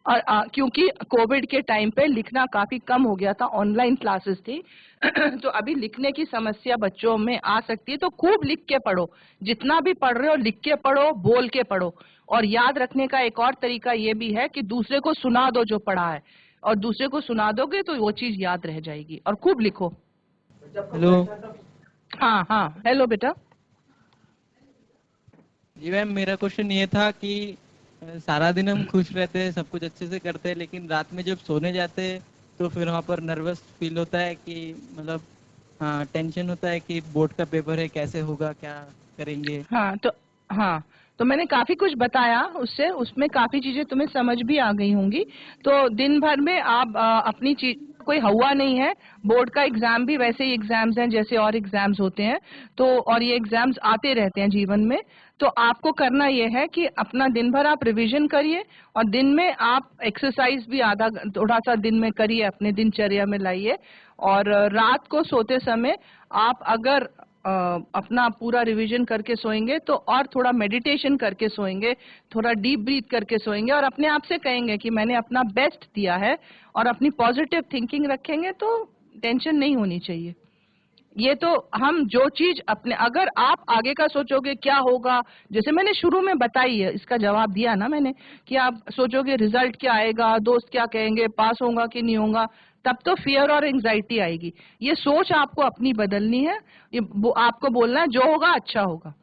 और क्योंकि कोविड के टाइम पे लिखना काफी कम हो गया था, ऑनलाइन क्लासेस थी, तो अभी लिखने की समस्या बच्चों में आ सकती है। तो खूब लिख के पढ़ो, जितना भी पढ़ रहे हो लिख के पढ़ो, बोल के पढ़ो। और याद रखने का एक और तरीका ये भी है कि दूसरे को सुना दो जो पढ़ा है, और दूसरे को सुना दोगे तो वो चीज याद रह जाएगी। और खूब लिखो। हेलो हाँ हाँ, हेलो बेटा। जी मैम, मेरा क्वेश्चन ये था कि सारा दिन हम खुश रहते हैं, सब कुछ अच्छे से करते हैं, लेकिन रात में जब सोने जाते हैं तो फिर वहाँ पर नर्वस फील होता है कि मतलब हाँ टेंशन होता है कि बोर्ड का पेपर है, कैसे होगा, क्या करेंगे। हाँ तो हाँ तो मैंने काफी कुछ बताया उससे, उसमें काफी चीजें तुम्हें समझ भी आ गई होंगी। तो दिन भर में आप अपनी चीज, कोई हुआ नहीं है, बोर्ड का एग्जाम भी वैसे ही एग्जाम्स हैं जैसे और एग्जाम्स होते हैं। तो और ये एग्जाम्स आते रहते हैं जीवन में। तो आपको करना ये है कि अपना दिन भर आप रिवीजन करिए, और दिन में आप एक्सरसाइज भी आधा थोड़ा सा दिन में करिए, अपने दिनचर्या में लाइए। और रात को सोते समय आप अगर अपना पूरा रिवीजन करके सोएंगे तो, और थोड़ा मेडिटेशन करके सोएंगे, थोड़ा डीप ब्रीथ करके सोएंगे, और अपने आप से कहेंगे कि मैंने अपना बेस्ट दिया है, और अपनी पॉजिटिव थिंकिंग रखेंगे तो टेंशन नहीं होनी चाहिए। ये तो हम जो चीज अपने, अगर आप आगे का सोचोगे क्या होगा, जैसे मैंने शुरू में बताई है, इसका जवाब दिया ना मैंने, कि आप सोचोगे रिजल्ट क्या आएगा, दोस्त क्या कहेंगे, पास होगा कि नहीं होगा, तब तो फियर और एंजाइटी आएगी। ये सोच आपको अपनी बदलनी है। ये आपको बोलना है जो होगा अच्छा होगा,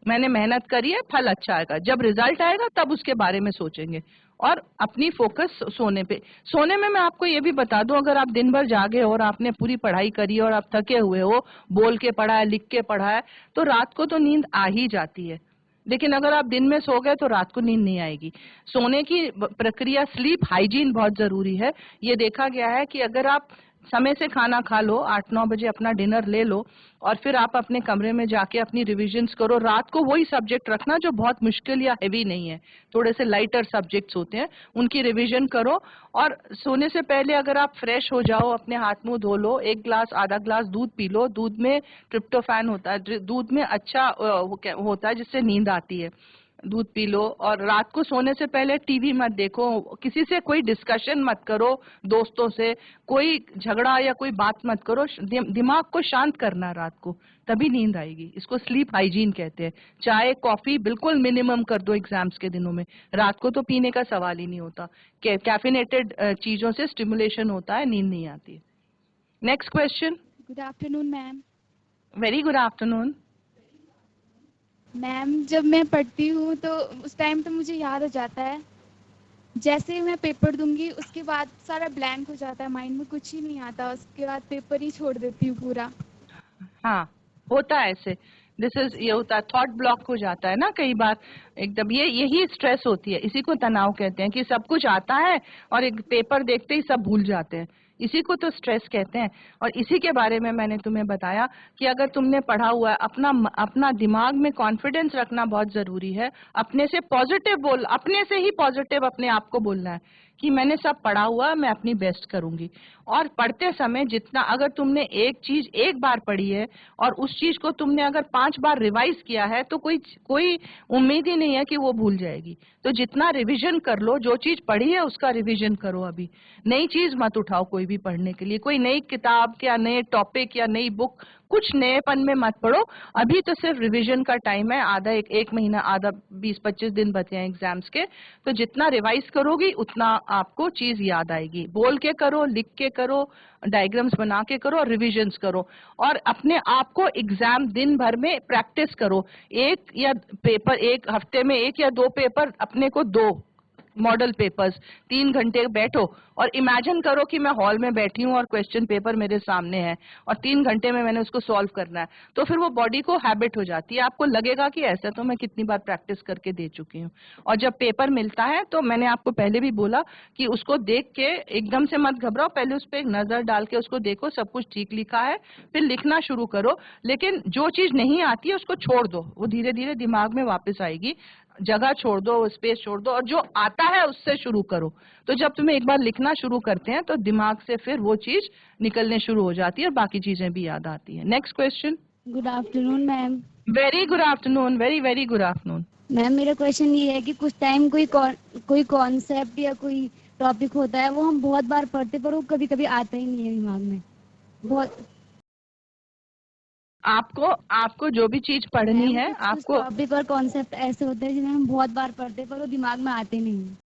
मैंने मेहनत करी है, फल अच्छा आएगा। जब रिजल्ट आएगा तब उसके बारे में सोचेंगे। और अपनी फोकस सोने पे। सोने में मैं आपको ये भी बता दूं, अगर आप दिन भर जागे हो और आपने पूरी पढ़ाई करी है और आप थके हुए हो, बोल के पढ़ा है, लिख के पढ़ा है, तो रात को तो नींद आ ही जाती है। लेकिन अगर आप दिन में सो गए तो रात को नींद नहीं आएगी। सोने की प्रक्रिया, स्लीप हाइजीन बहुत जरूरी है। ये देखा गया है कि अगर आप समय से खाना खा लो, 8-9 बजे अपना डिनर ले लो, और फिर आप अपने कमरे में जाके अपनी रिविजन्स करो। रात को वही सब्जेक्ट रखना जो बहुत मुश्किल या हेवी नहीं है, थोड़े से लाइटर सब्जेक्ट्स होते हैं, उनकी रिवीजन करो। और सोने से पहले अगर आप फ्रेश हो जाओ, अपने हाथ मुंह धो लो, 1 ग्लास आधा ग्लास दूध पी लो। दूध में ट्रिप्टोफैन होता है, दूध में अच्छा होता है जिससे नींद आती है, दूध पी लो। और रात को सोने से पहले टीवी मत देखो, किसी से कोई डिस्कशन मत करो, दोस्तों से कोई झगड़ा या कोई बात मत करो। दिमाग को शांत करना रात को, तभी नींद आएगी। इसको स्लीप हाइजीन कहते हैं। चाय कॉफी बिल्कुल मिनिमम कर दो एग्जाम्स के दिनों में, रात को तो पीने का सवाल ही नहीं होता। कैफिनेटेड चीजों से स्टिमुलेशन होता है, नींद नहीं आती। Next question. Good afternoon ma'am. Very good afternoon. Ma'am, जब मैं पढ़ती हूँ तो उस टाइम तो मुझे याद हो जाता है, जैसे ही मैं पेपर दूंगी उसके बाद सारा ब्लैंक हो जाता है, माइंड में कुछ ही नहीं आता, उसके बाद पेपर ही छोड़ देती हूँ पूरा। हाँ, होता है ऐसे। ये होता है, थॉट ब्लॉक हो जाता है ना कई बार एकदम। यही स्ट्रेस होती है, इसी को तनाव कहते हैं, कि सब कुछ आता है और एक पेपर देखते ही सब भूल जाते हैं। इसी को तो स्ट्रेस कहते हैं। और इसी के बारे में मैंने तुम्हें बताया कि अगर तुमने पढ़ा हुआ है, अपना दिमाग में कॉन्फिडेंस रखना बहुत जरूरी है। अपने से पॉजिटिव अपने से ही पॉजिटिव अपने आप को बोलना है कि मैंने सब पढ़ा हुआ है, मैं अपनी बेस्ट करूंगी। और पढ़ते समय जितना, अगर तुमने एक चीज एक बार पढ़ी है और उस चीज को तुमने अगर 5 बार रिवाइज किया है, तो कोई उम्मीद ही नहीं है कि वो भूल जाएगी। तो जितना रिवीजन कर लो, जो चीज पढ़ी है उसका रिवीजन करो। अभी नई चीज मत उठाओ कोई भी पढ़ने के लिए, कोई नई किताब या नए टॉपिक या नई बुक, कुछ नएपन में मत पढ़ो। अभी तो सिर्फ रिवीजन का टाइम है, आधा एक महीना, आधा 20-25 दिन बचे हैं एग्जाम्स के। तो जितना रिवाइज करोगी उतना आपको चीज याद आएगी। बोल के करो, लिख के करो, डायग्राम्स बना के करो, और रिविजन्स करो। और अपने आप को एग्जाम दिन भर में प्रैक्टिस करो। एक हफ्ते में 1 या 2 पेपर अपने को दो, मॉडल पेपर्स। 3 घंटे बैठो और इमेजिन करो कि मैं हॉल में बैठी हूँ और क्वेश्चन पेपर मेरे सामने है, और 3 घंटे में मैंने उसको सॉल्व करना है। तो फिर वो बॉडी को हैबिट हो जाती है, आपको लगेगा कि ऐसा तो मैं कितनी बार प्रैक्टिस करके दे चुकी हूँ। और जब पेपर मिलता है तो मैंने आपको पहले भी बोला कि उसको देख के एकदम से मत घबराओ, पहले उस पर एक नजर डाल के उसको देखो सब कुछ ठीक लिखा है, फिर लिखना शुरू करो। लेकिन जो चीज नहीं आती है उसको छोड़ दो, वो धीरे धीरे दिमाग में वापस आएगी। जगह छोड़ दो, स्पेस छोड़ दो, और जो आता है उससे शुरू करो। तो जब तुम्हें एक बार लिखना शुरू करते हैं तो दिमाग से फिर वो चीज निकलने शुरू हो जाती है और बाकी चीजें भी याद आती है। Next question. Good afternoon ma'am. Very good afternoon, very very good afternoon. Ma'am, मेरा क्वेश्चन ये है कि कुछ टाइम कोई कॉन्सेप्ट या कोई टॉपिक होता है, वो हम बहुत बार पढ़ते पर वो कभी कभी आता ही नहीं है दिमाग में। बहुत आपको जो भी चीज पढ़नी है, आपको टॉपिक और कॉन्सेप्ट ऐसे होते हैं जिन्हें हम बहुत बार पढ़ते पर वो दिमाग में आते नहीं है।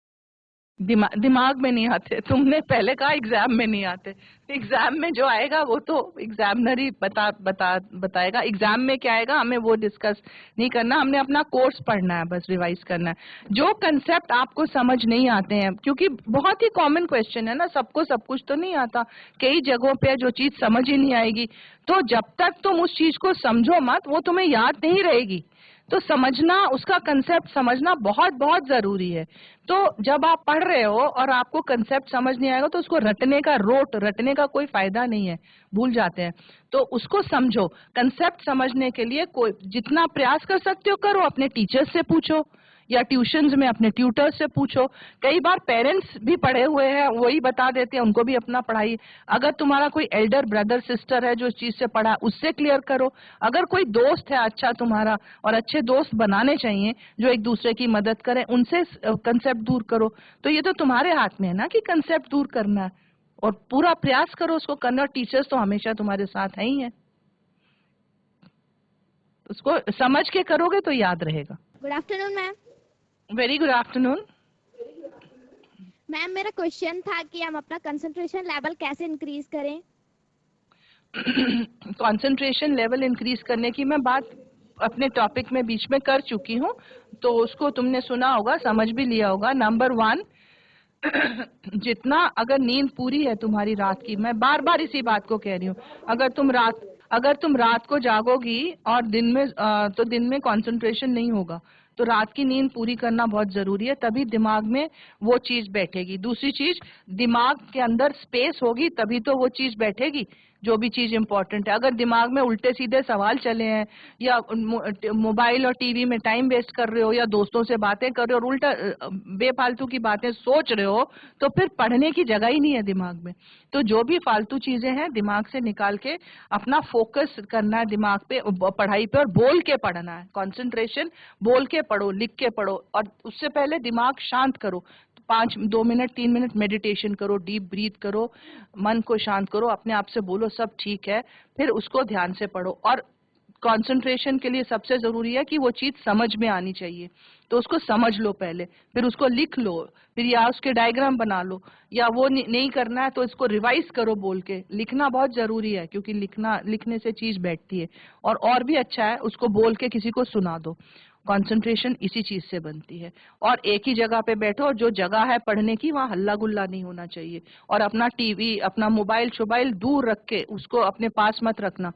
दिमाग में नहीं आते। तुमने पहले कहा एग्जाम में नहीं आते। एग्जाम में जो आएगा वो तो एग्जामिनर ही बताएगा। एग्जाम में क्या आएगा हमें वो डिस्कस नहीं करना, हमने अपना कोर्स पढ़ना है, बस रिवाइज करना है। जो कंसेप्ट आपको समझ नहीं आते हैं, क्योंकि बहुत ही कॉमन क्वेश्चन है ना, सबको सब कुछ तो नहीं आता, कई जगहों पे जो चीज समझ ही नहीं आएगी, तो जब तक तुम उस चीज को समझो मत, वो तुम्हें याद नहीं रहेगी। तो समझना, उसका कंसेप्ट समझना बहुत बहुत जरूरी है। तो जब आप पढ़ रहे हो और आपको कंसेप्ट समझ नहीं आएगा तो उसको रटने का कोई फायदा नहीं है, भूल जाते हैं। तो उसको समझो। कंसेप्ट समझने के लिए कोई जितना प्रयास कर सकते हो करो, अपने टीचर्स से पूछो या ट्यूशंस में अपने ट्यूटर से पूछो। कई बार पेरेंट्स भी पढ़े हुए हैं, वही बता देते हैं, उनको भी अपना पढ़ाई। अगर तुम्हारा कोई एल्डर ब्रदर सिस्टर है जो इस चीज से पढ़ा, उससे क्लियर करो। अगर कोई दोस्त है अच्छा तुम्हारा, और अच्छे दोस्त बनाने चाहिए जो एक दूसरे की मदद करें, उनसे कंसेप्ट दूर करो। तो ये तो तुम्हारे हाथ में है ना कि कंसेप्ट दूर करना है, और पूरा प्रयास करो उसको करना। और टीचर्स तो हमेशा तुम्हारे साथ है ही है, उसको समझ के करोगे तो याद रहेगा। Good afternoon ma'am. Very good afternoon. Ma'am मेरा क्वेश्चन था कि हम अपना कंसंट्रेशन लेवल कैसे इंक्रीज करें। कंसंट्रेशन लेवल इंक्रीज करने की मैं बात अपने टॉपिक में बीच में कर चुकी हूँ, तो उसको तुमने सुना होगा, समझ भी लिया होगा। नंबर 1, जितना अगर नींद पूरी है तुम्हारी रात की, मैं बार बार इसी बात को कह रही हूँ, अगर तुम रात को जागोगी और दिन में तो दिन में कंसंट्रेशन नहीं होगा। तो रात की नींद पूरी करना बहुत जरूरी है, तभी दिमाग में वो चीज बैठेगी। दूसरी चीज, दिमाग के अंदर स्पेस होगी तभी तो वो चीज बैठेगी जो भी चीज इंपॉर्टेंट है। अगर दिमाग में उल्टे सीधे सवाल चले हैं, या मोबाइल और टीवी में टाइम वेस्ट कर रहे हो, या दोस्तों से बातें कर रहे हो और उल्टा बेफालतू की बातें सोच रहे हो, तो फिर पढ़ने की जगह ही नहीं है दिमाग में। तो जो भी फालतू चीजें हैं दिमाग से निकाल के अपना फोकस करना है दिमाग पे, पढ़ाई पे, और बोल के पढ़ना है। कंसंट्रेशन बोल के पढ़ो, लिख के पढ़ो, और उससे पहले दिमाग शांत करो। 2 मिनट 3 मिनट मेडिटेशन करो, डीप ब्रीथ करो, मन को शांत करो, अपने आप से बोलो सब ठीक है, फिर उसको ध्यान से पढ़ो। और कंसंट्रेशन के लिए सबसे जरूरी है कि वो चीज समझ में आनी चाहिए, तो उसको समझ लो पहले, फिर उसको लिख लो, फिर या उसके डायग्राम बना लो, या वो नहीं करना है तो इसको रिवाइज करो बोल के। लिखना बहुत जरूरी है, क्योंकि लिखने से चीज बैठती है, और भी अच्छा है उसको बोल के किसी को सुना दो। कंसंट्रेशन इसी चीज से बनती है। और एक ही जगह पे बैठो, और जो जगह है पढ़ने की वहाँ हल्ला गुल्ला नहीं होना चाहिए, और अपना टीवी, अपना मोबाइल शोबाइल दूर रख के उसको अपने पास मत रखना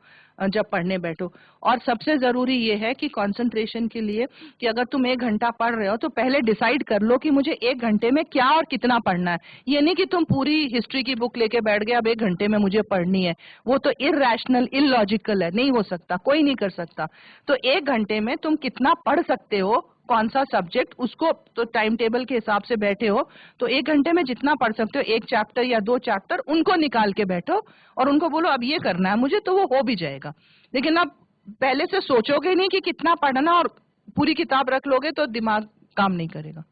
जब पढ़ने बैठो। और सबसे जरूरी ये है कि कंसंट्रेशन के लिए कि अगर तुम 1 घंटा पढ़ रहे हो तो पहले डिसाइड कर लो कि मुझे 1 घंटे में क्या और कितना पढ़ना है। ये नहीं कि तुम पूरी हिस्ट्री की बुक लेके बैठ गए अब 1 घंटे में मुझे पढ़नी है, वो तो इरैशनल, इलॉजिकल है, नहीं हो सकता, कोई नहीं कर सकता। तो 1 घंटे में तुम कितना पढ़ सकते हो, कौन सा सब्जेक्ट, उसको तो टाइम टेबल के हिसाब से बैठे हो तो 1 घंटे में जितना पढ़ सकते हो, 1 चैप्टर या 2 चैप्टर उनको निकाल के बैठो और उनको बोलो अब ये करना है मुझे, तो वो हो भी जाएगा। लेकिन अब पहले से सोचोगे नहीं कि कितना पढ़ना और पूरी किताब रख लोगे तो दिमाग काम नहीं करेगा।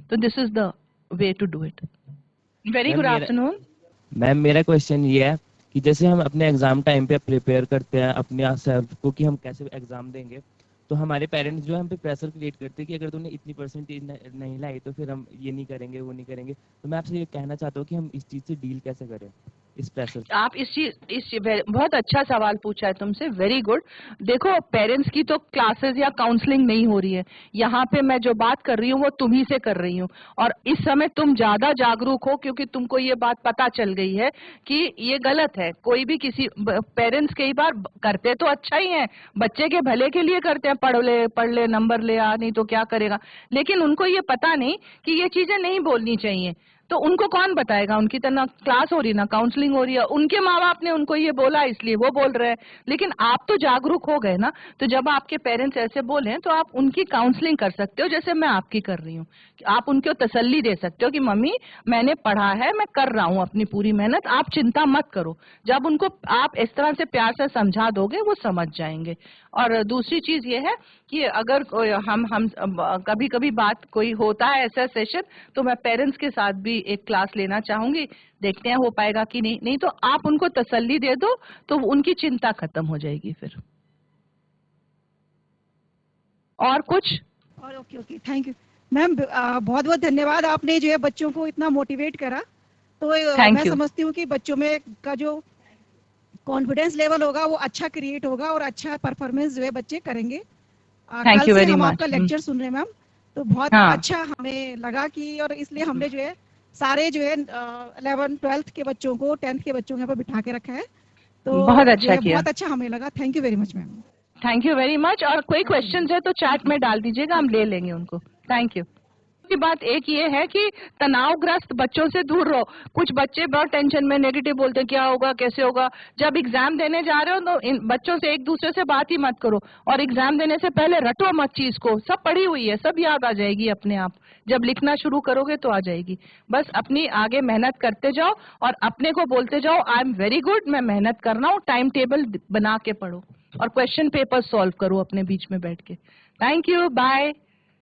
तो this is the way to do it. Very good afternoon. Ma'am मेरा क्वेश्चन ये है कि जैसे हम अपने एग्जाम टाइम पे प्रिपेयर करते हैं अपने सेल्फ को कि हम कैसे एग्जाम देंगे, तो हमारे पेरेंट्स जो है हम पे प्रेशर क्रिएट करते हैं कि अगर तुमने इतनी परसेंटेज नहीं लाई तो फिर हम ये नहीं करेंगे, वो नहीं करेंगे। तो मैं आपसे ये कहना चाहता हूँ कि हम इस चीज से डील कैसे करें, इस प्रेशर। आप बहुत अच्छा सवाल पूछा है तुमसे, वेरी गुड। देखो, पेरेंट्स की तो क्लासेस या काउंसलिंग नहीं हो रही है, यहाँ पे मैं जो बात कर रही हूँ वो तुम्ही से कर रही हूँ। और इस समय तुम ज्यादा जागरूक हो क्योंकि तुमको ये बात पता चल गई है कि ये गलत है। कोई भी किसी पेरेंट्स कई बार करते तो अच्छा ही है, बच्चे के भले के लिए करते हैं, पढ़ ले नंबर ले आ, नहीं तो क्या करेगा, लेकिन उनको ये पता नहीं कि ये चीजें नहीं बोलनी चाहिए। तो उनको कौन बताएगा, उनकी तो ना क्लास हो रही ना काउंसलिंग हो रही है, उनके माँ बाप ने उनको ये बोला इसलिए वो बोल रहे हैं। लेकिन आप तो जागरूक हो गए ना, तो जब आपके पेरेंट्स ऐसे बोले तो आप उनकी काउंसलिंग कर सकते हो, जैसे मैं आपकी कर रही हूँ। आप उनको तसल्ली दे सकते हो कि मम्मी मैंने पढ़ा है, मैं कर रहा हूँ अपनी पूरी मेहनत, आप चिंता मत करो। जब उनको आप इस तरह से प्यार से समझा दोगे वो समझ जाएंगे। और दूसरी चीज ये है कि अगर हम कभी कभी बात कोई होता है ऐसा सेशन, तो मैं पेरेंट्स के साथ भी एक क्लास लेना चाहूंगी, देखते हैं हो पाएगा कि नहीं तो आप उनको तसल्ली दे दो तो उनकी चिंता खत्म हो जाएगी फिर। और कुछ? और ओके थैंक यू मैम, बहुत बहुत धन्यवाद, आपने जो है बच्चों को इतना मोटिवेट करा। तो मैं समझती हूँ कि बच्चों में का जो कॉन्फिडेंस लेवल होगा वो अच्छा क्रिएट होगा और अच्छा परफॉर्मेंस जो है बच्चे करेंगे। Thank you very much. हम मच। आपका लेक्चर सुन रहे हैं मैम, तो बहुत अच्छा हमें लगा कि, और इसलिए हमने जो है सारे जो है 11th 12th के बच्चों को 10th के बच्चों को यहाँ पर बिठा के रखा है। तो बहुत अच्छा किया, बहुत अच्छा हमें लगा। Thank you very much ma'am. Thank you very much. और कोई क्वेश्चंस है तो चैट में डाल दीजिएगा, हम ले लेंगे उनको। Thank you. की बात एक ये है कि तनावग्रस्त बच्चों से दूर रहो। कुछ बच्चे बहुत टेंशन में नेगेटिव बोलते हैं, क्या होगा कैसे होगा। जब एग्जाम देने जा रहे हो तो इन बच्चों से एक दूसरे से बात ही मत करो, और एग्जाम देने से पहले रटो मत चीज को, सब पढ़ी हुई है, सब याद आ जाएगी अपने आप। जब लिखना शुरू करोगे तो आ जाएगी। बस अपनी आगे मेहनत करते जाओ और अपने को बोलते जाओ आई एम वेरी गुड, मैं मेहनत कर रहा हूँ। टाइम टेबल बना के पढ़ो और क्वेश्चन पेपर सॉल्व करो अपने बीच में बैठ के। Thank you, bye.